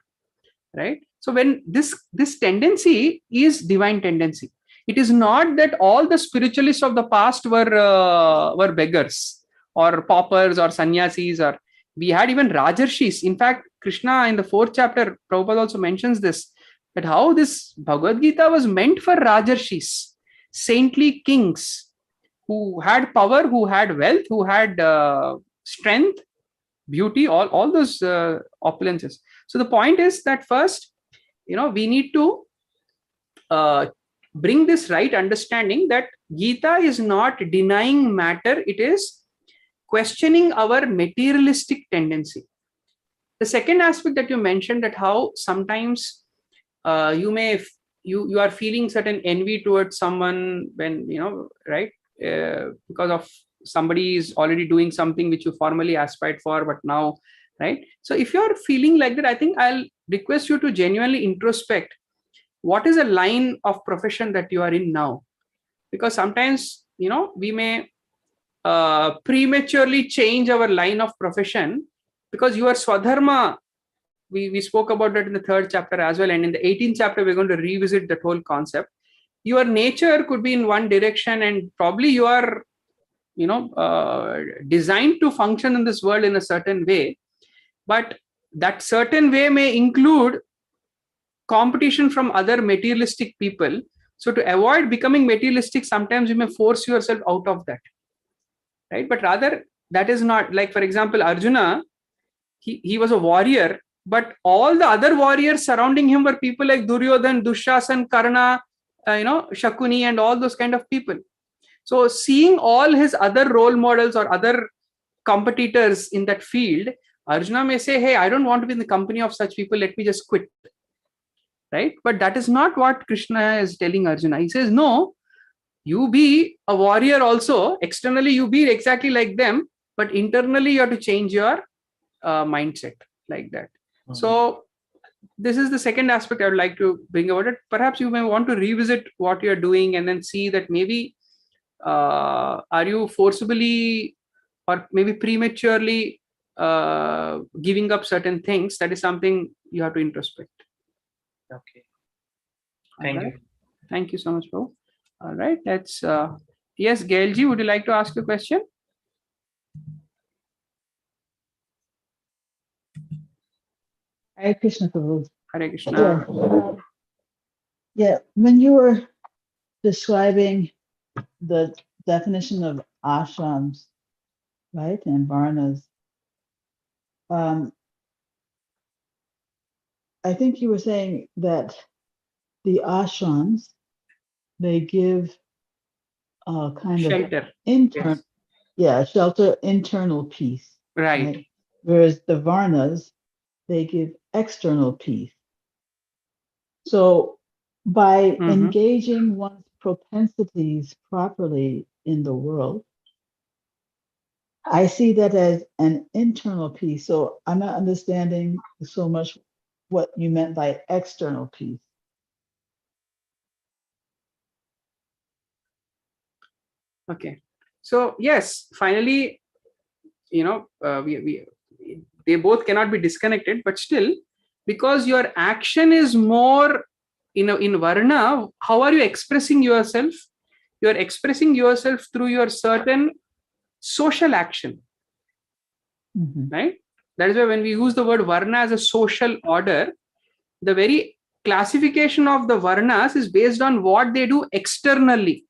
right? So when this tendency is divine tendency, it is not that all the spiritualists of the past were beggars or paupers or sannyasis, or we had even rajarshis. In fact, Krishna in the 4th chapter, Prabhupada also mentions this, that how this Bhagavad Gita was meant for rajarshis, saintly kings who had power, who had wealth, who had strength, beauty, all those opulences. So the point is that first, we need to bring this right understanding that Gita is not denying matter, it is questioning our materialistic tendency. The second aspect that you mentioned, that how sometimes you are feeling certain envy towards someone when, right, because of somebody is already doing something which you formerly aspired for, but now, right? So if you're feeling like that, I think I'll request you to genuinely introspect what is a line of profession that you are in now, because sometimes we may prematurely change our line of profession because your swadharma, we spoke about that in the 3rd chapter as well, and in the 18th chapter we're going to revisit that whole concept. Your nature could be in one direction, and probably you are designed to function in this world in a certain way, but that certain way may include competition from other materialistic people. So to avoid becoming materialistic, sometimes you may force yourself out of that, right? But rather, that is not, like, for example, Arjuna, he was a warrior, but all the other warriors surrounding him were people like Duryodhan, Dushasan, Karna, Shakuni, and all those kind of people. So seeing all his other role models or other competitors in that field, Arjuna may say, hey, I don't want to be in the company of such people, let me just quit, right? But that is not what Krishna is telling Arjuna. He says, no, you be a warrior also. Externally, you be exactly like them, but internally, you have to change your mindset like that. Mm-hmm. So this is the second aspect I would like to bring about it. Perhaps you may want to revisit what you're doing and then see that maybe are you forcibly or maybe prematurely giving up certain things. That is something you have to introspect. Okay. Thank you. Thank you so much, Prabhu. All right. Let's. Yes, Gailji, would you like to ask a question? Hare Krishna, Prabhu. Hare Krishna. Yeah, when you were describing the definition of ashrams, right, and varnas, I think you were saying that the ashrams, they give kind shelter. Of shelter, internal peace. Right. Whereas the varnas, they give external peace. So by engaging one's propensities properly in the world, I see that as an internal peace. So I'm not understanding so much what you meant by external peace. Okay. So yes, finally, they both cannot be disconnected, but still, because your action is more in varna, how are you expressing yourself? You're expressing yourself through your certain social action, right? That is why when we use the word varna as a social order, the very classification of the varnas is based on what they do externally,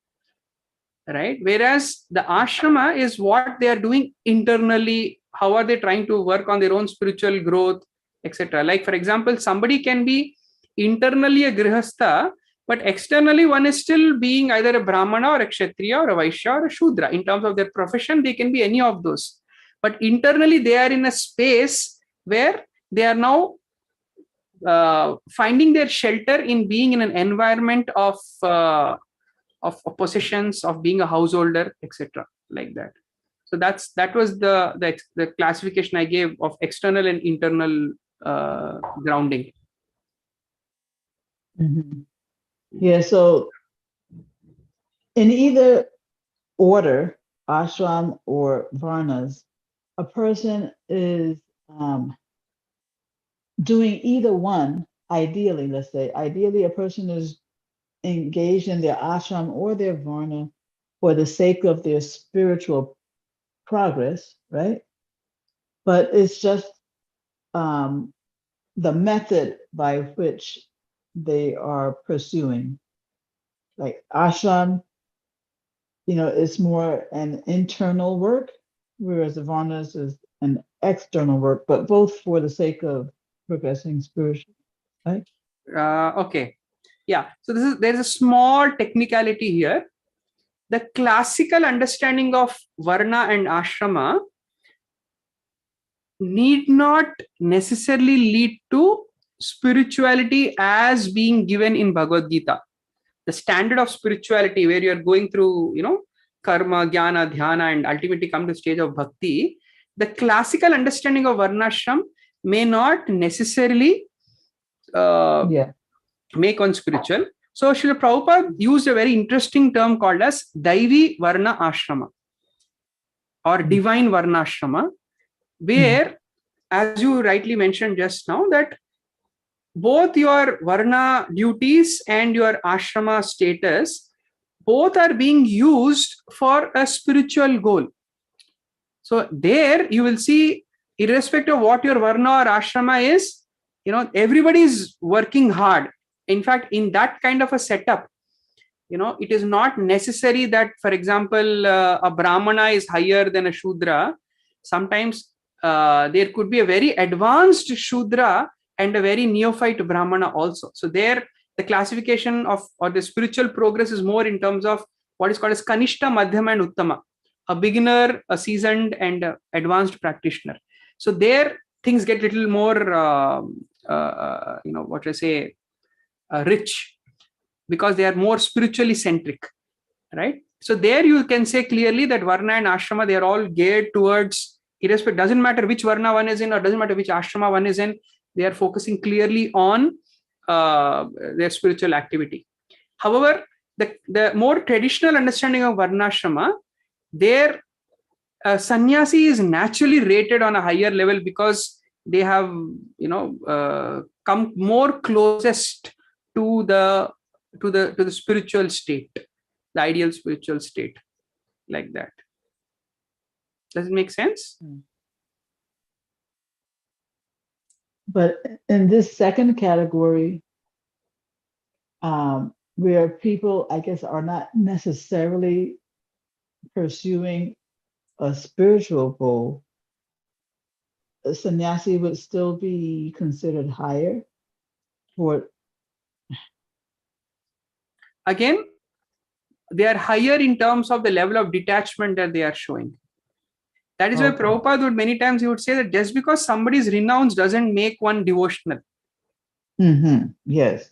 right? Whereas the ashrama is what they are doing internally. How are they trying to work on their own spiritual growth, etc.? Like, for example, somebody can be internally a grihastha, but externally one is still being either a brahmana or a kshatriya or a vaishya or a shudra. In terms of their profession, they can be any of those. But internally, they are in a space where they are now finding their shelter in being in an environment of possessions, of being a householder, etc., like that. So that was the classification I gave of external and internal grounding. Yeah, so in either order, ashram or varnas, a person is doing either one. Ideally, let's say, ideally a person is engaged in their ashram or their varna for the sake of their spiritual progress, right? But it's just the method by which they are pursuing. Like ashram, it's more an internal work, whereas the varnas is an external work, but both for the sake of progressing spiritually, right? Okay. Yeah. So there is a small technicality here. The classical understanding of varna and ashrama need not necessarily lead to spirituality as being given in Bhagavad Gita. The standard of spirituality where you're going through, karma, jnana, dhyana, and ultimately come to the stage of bhakti, the classical understanding of varnashram may not necessarily make one spiritual. So Srila Prabhupada used a very interesting term called as Daivi Varna Ashrama or Divine Varnashrama, where, as you rightly mentioned just now, that both your Varna duties and your Ashrama status, both are being used for a spiritual goal. So there you will see, irrespective of what your Varna or Ashrama is, everybody is working hard. In fact, in that kind of a setup, it is not necessary that, for example, a Brahmana is higher than a Shudra. Sometimes there could be a very advanced Shudra and a very neophyte Brahmana also. So there, the classification of or the spiritual progress is more in terms of what is called as Kanishta, Madhyama, and Uttama. A beginner, a seasoned, and advanced practitioner. So there, things get a little more, rich, because they are more spiritually centric, right? So there you can say clearly that Varna and Ashrama, they are all geared towards, irrespective, doesn't matter which Varna one is in or doesn't matter which Ashrama one is in, they are focusing clearly on their spiritual activity. However, the more traditional understanding of Varnashrama, their sannyasi is naturally rated on a higher level because they have, come more closest to the spiritual state, the ideal spiritual state, like that. Does it make sense? But in this second category, where people, I guess, are not necessarily pursuing a spiritual goal, a sannyasi would still be considered higher for. Again, they are higher in terms of the level of detachment that they are showing. That is why Prabhupada would many times he would say that just because somebody is renounced doesn't make one devotional. Yes.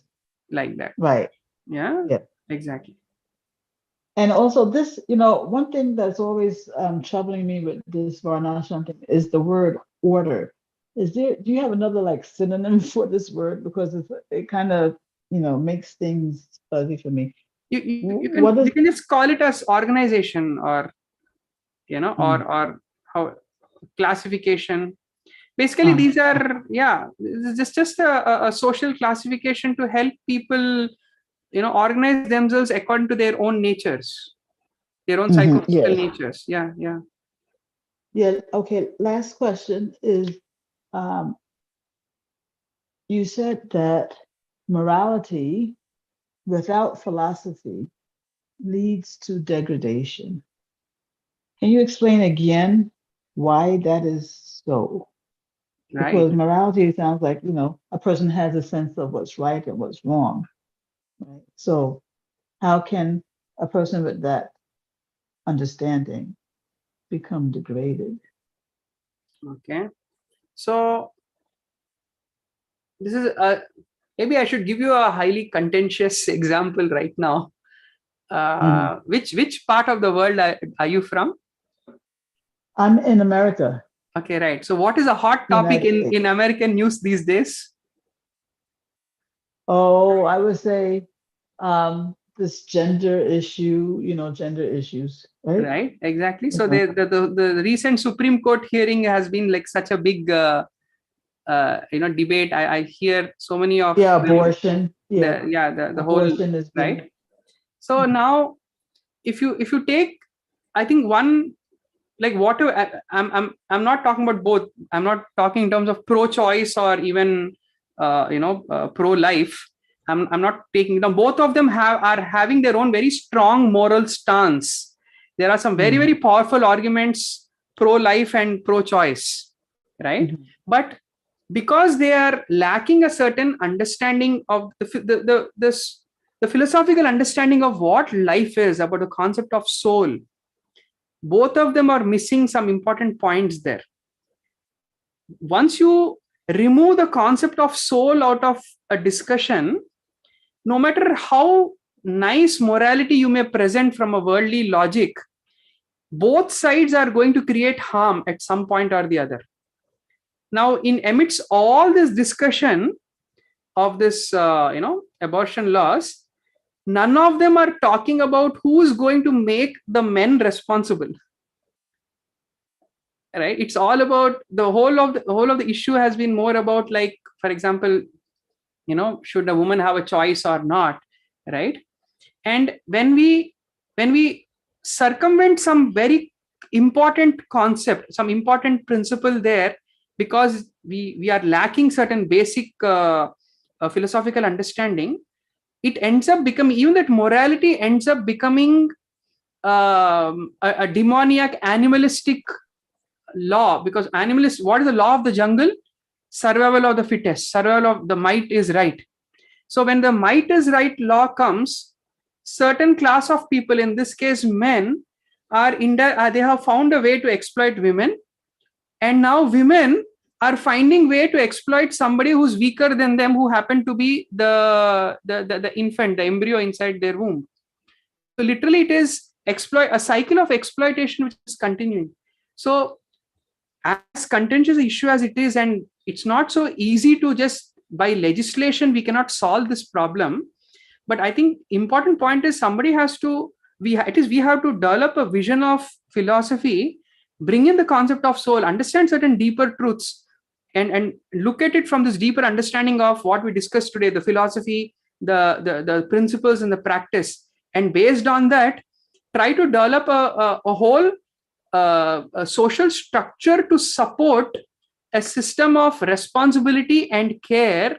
Like that. Right. Yeah. Exactly. And also this, one thing that's always troubling me with this Varnashram thing is the word order. Do you have another synonym for this word? Because it kind of, makes things fuzzy for me. You can just call it as organization or, or how classification. Basically, these are, this is just a social classification to help people, organize themselves according to their own natures, their own psychological natures. Yeah. Yeah. Okay. Last question is, you said that morality without philosophy leads to degradation. Can you explain again why that is so? Right. Because morality sounds like, a person has a sense of what's right and what's wrong. Right? So how can a person with that understanding become degraded? Okay. So this is maybe I should give you a highly contentious example right now. Which part of the world are you from? I'm in America. Okay, right. So what is a hot topic in American news these days? Oh, I would say this gender issue, gender issues, right? Right, exactly. So the recent Supreme Court hearing has been like such a big debate. I hear so many of abortion. The abortion whole is right. So now, if you take, I think one, like whatever, I'm not talking about both. I'm not talking in terms of pro-choice or even pro-life. I'm not taking them. Both of them are having their own very strong moral stance. There are some very very powerful arguments pro-life and pro-choice, right? But because they are lacking a certain understanding of the philosophical understanding of what life is, about the concept of soul, both of them are missing some important points there. Once you remove the concept of soul out of a discussion, no matter how nice morality you may present from a worldly logic, both sides are going to create harm at some point or the other. Now, in amidst all this discussion of this, abortion laws, none of them are talking about who is going to make the men responsible. Right? It's all about the whole of the issue has been more about, like, for example, should a woman have a choice or not, right? And when we circumvent some very important concept, some important principle there, because we are lacking certain basic philosophical understanding, it ends up becoming, even that morality ends up becoming a demoniac, animalistic law. Because animalist, what is the law of the jungle? Survival of the fittest, survival of the might is right. So when the might is right law comes, certain class of people, in this case men, they have found a way to exploit women, and now women are finding way to exploit somebody who's weaker than them, who happen to be the infant, the embryo inside their womb. So literally it is a cycle of exploitation which is continuing. So as contentious issue as it is, and it's not so easy to just by legislation we cannot solve this problem, but I think important point is somebody has to, we have to develop a vision of philosophy, bring in the concept of soul, understand certain deeper truths, and look at it from this deeper understanding of what we discussed today, the philosophy, the principles and the practice, and based on that try to develop a whole a social structure to support a system of responsibility and care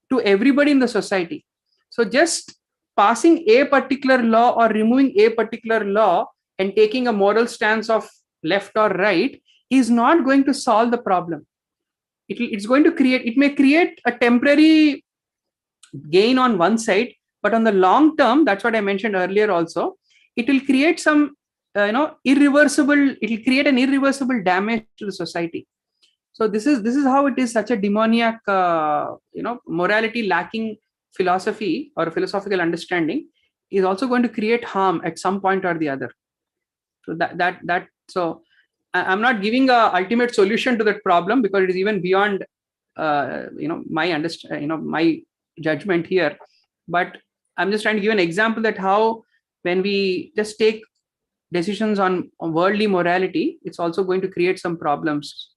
to everybody in the society. So just passing a particular law or removing a particular law and taking a moral stance of left or right is not going to solve the problem. It may create a temporary gain on one side, but on the long term, that's what I mentioned earlier also, it will create some it will create an irreversible damage to the society. So this is how it is such a demoniac morality lacking philosophy or philosophical understanding is also going to create harm at some point or the other. So I'm not giving a ultimate solution to that problem, because it is even beyond my judgment here. But I'm just trying to give an example that how when we just take decisions on worldly morality, it's also going to create some problems.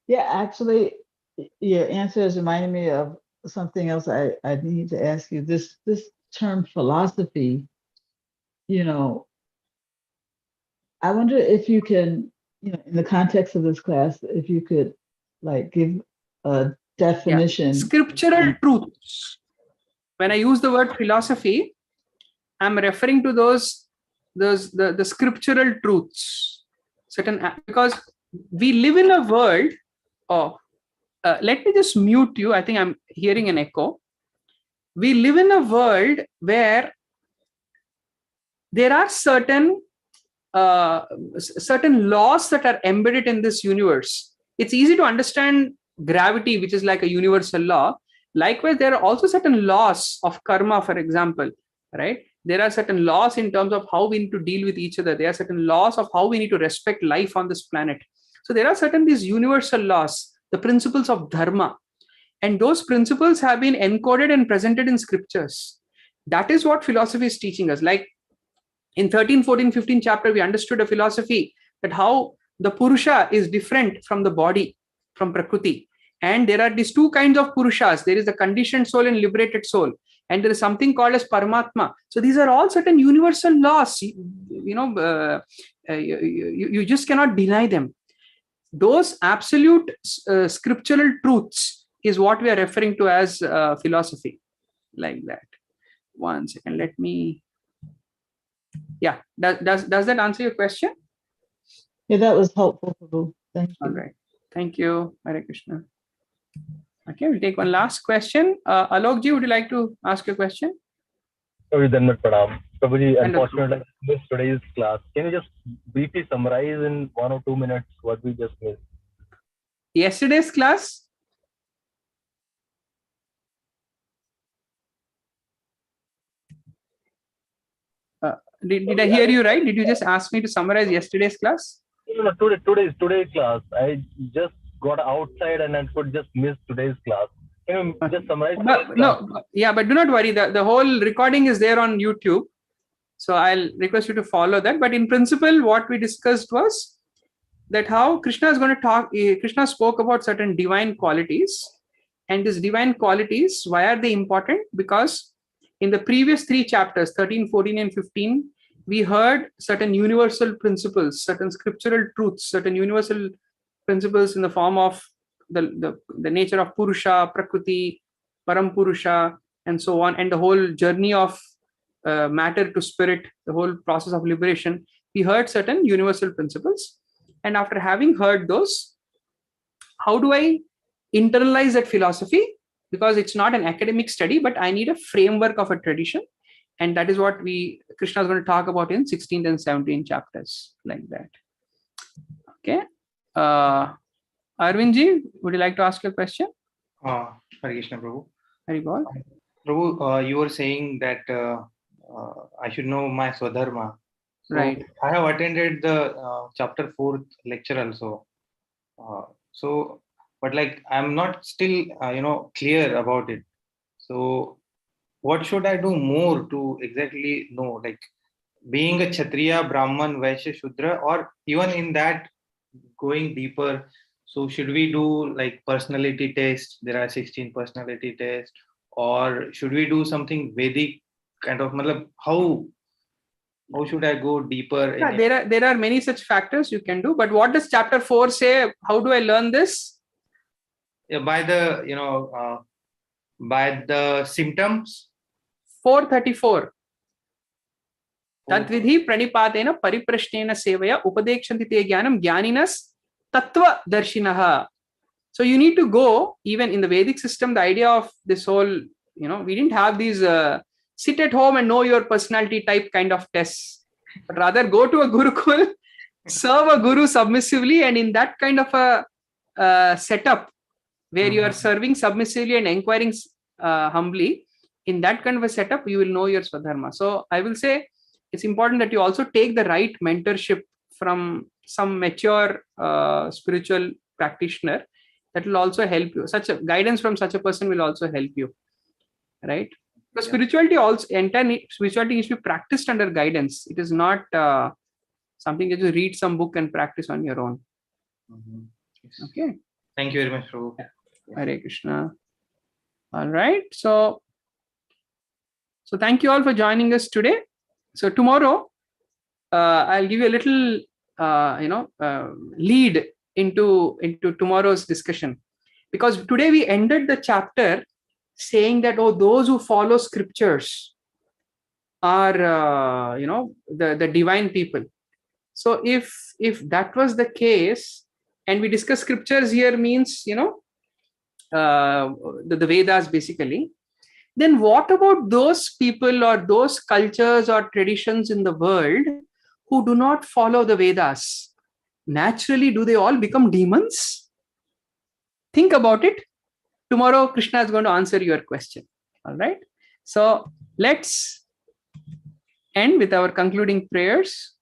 Yeah, actually, your answer is reminding me of something else I need to ask you. This term philosophy, I wonder if you can, in the context of this class, if you could like give a definition. Scriptural truths. When I use the word philosophy, I'm referring to the scriptural truths. Because we live in a world. Let me just mute you. I think I'm hearing an echo. We live in a world where there are certain laws that are embedded in this universe. It's easy to understand gravity, which is like a universal law. Likewise, there are also certain laws of karma, for example, right? There are certain laws in terms of how we need to deal with each other. There are certain laws of how we need to respect life on this planet. So there are certain these universal laws, the principles of dharma. And those principles have been encoded and presented in scriptures. That is what philosophy is teaching us. Like in 13, 14, 15 chapter, we understood a philosophy that how the Purusha is different from the body, from Prakriti. And there are these two kinds of Purushas. There is the conditioned soul and liberated soul. And there is something called as Paramatma. So these are all certain universal laws. You just cannot deny them. Those absolute scriptural truths is what we are referring to as philosophy. Like that. One second, let me... Yeah, does that answer your question? Yeah, that was helpful, Prabhu. Thank you. All right. Thank you, Hare Krishna. Okay, we'll take one last question. Alokji, would you like to ask your question? Prabhuji, unfortunately, I missed today's class. Can you just briefly summarize in 1 or 2 minutes what we just missed? Yesterday's class? Did I hear you right? Did you just ask me to summarize yesterday's class? No, today's class. I just got outside and I could just miss today's class. Can you just summarize? But do not worry. The whole recording is there on YouTube. So I'll request you to follow that. But in principle, what we discussed was that how Krishna is going to talk. Krishna spoke about certain divine qualities. And these divine qualities, why are they important? Because in the previous 3 chapters, 13, 14, and 15, we heard certain universal principles, certain scriptural truths, certain universal principles in the form of the nature of Purusha, Prakriti, Parampurusha, and so on, and the whole journey of matter to spirit, the whole process of liberation. We heard certain universal principles. And after having heard those, how do I internalize that philosophy? Because it's not an academic study, but I need a framework of a tradition. And that is what Krishna is going to talk about in 16th and 17th chapters, like that. Okay. Arvindji, would you like to ask a question? Hare Krishna, Prabhu. Hari Bol. Prabhu, you were saying that I should know my Swadharma. So Right. I have attended the chapter 4th lecture also. But like I'm not still, clear about it. So what should I do more to exactly know, like being a Kshatriya, Brahman, Vaishya, Shudra, or even in that going deeper? So should we do like personality tests? There are 16 personality tests, or should we do something Vedic kind of? How should I go deeper? Yeah, there are many such factors you can do. But what does chapter 4 say? How do I learn this? Yeah, by the symptoms. 434. Tadvidhi pranipatena pariprashnena sevaya upadekshanti te jnanam jnaninas tattva darshinaha. So you need to go, even in the Vedic system, the idea of this whole, we didn't have these sit at home and know your personality type kind of tests, but rather go to a Gurukul, serve a guru submissively, and in that kind of a setup where you are serving submissively and inquiring humbly, in that kind of a setup, you will know your Swadharma. So I will say it's important that you also take the right mentorship from some mature spiritual practitioner. That will also help you. Such a guidance from such a person will also help you, right? Because spirituality also, entire spirituality needs to be practiced under guidance. It is not something that you read some book and practice on your own. Yes. Okay. Thank you very much, Prabhu. Hare Krishna. All right. So thank you all for joining us today. So tomorrow, I'll give you a little, lead into tomorrow's discussion, because today we ended the chapter saying that, oh, those who follow scriptures are, the divine people. So if that was the case, and we discuss scriptures here means, the Vedas basically, then what about those people or those cultures or traditions in the world who do not follow the Vedas? Naturally, do they all become demons? Think about it. Tomorrow, Krishna is going to answer your question. All right. So let's end with our concluding prayers.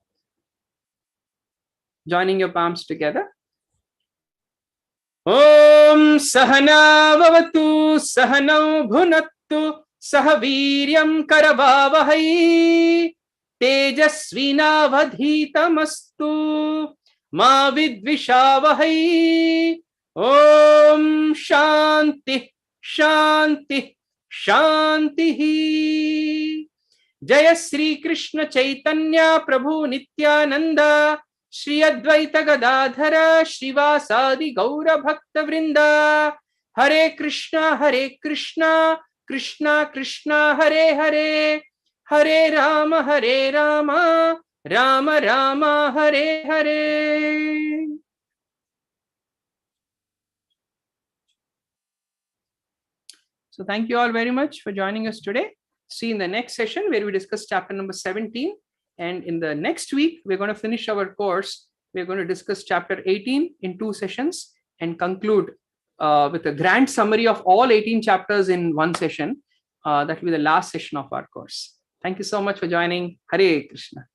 Joining your palms together. Om Sahana Vavatu Sahanau Bhunattu Sahaviryam Karavavahai Tejasvinavadhitamastu Ma Vidvishavahai. Om Shanti Shanti Shanti. Jaya Sri Krishna Chaitanya Prabhu Nityananda Shri Advaita Gadadhara Shrivasadi Gaura Bhakta Vrinda. Hare Krishna Krishna Krishna Hare Hare, Hare Rama Rama Rama Hare Hare. So thank you all very much for joining us today. See you in the next session where we discuss chapter number 17. And in the next week, we're going to finish our course. We're going to discuss chapter 18 in 2 sessions and conclude with a grand summary of all 18 chapters in 1 session. That will be the last session of our course. Thank you so much for joining. Hare Krishna.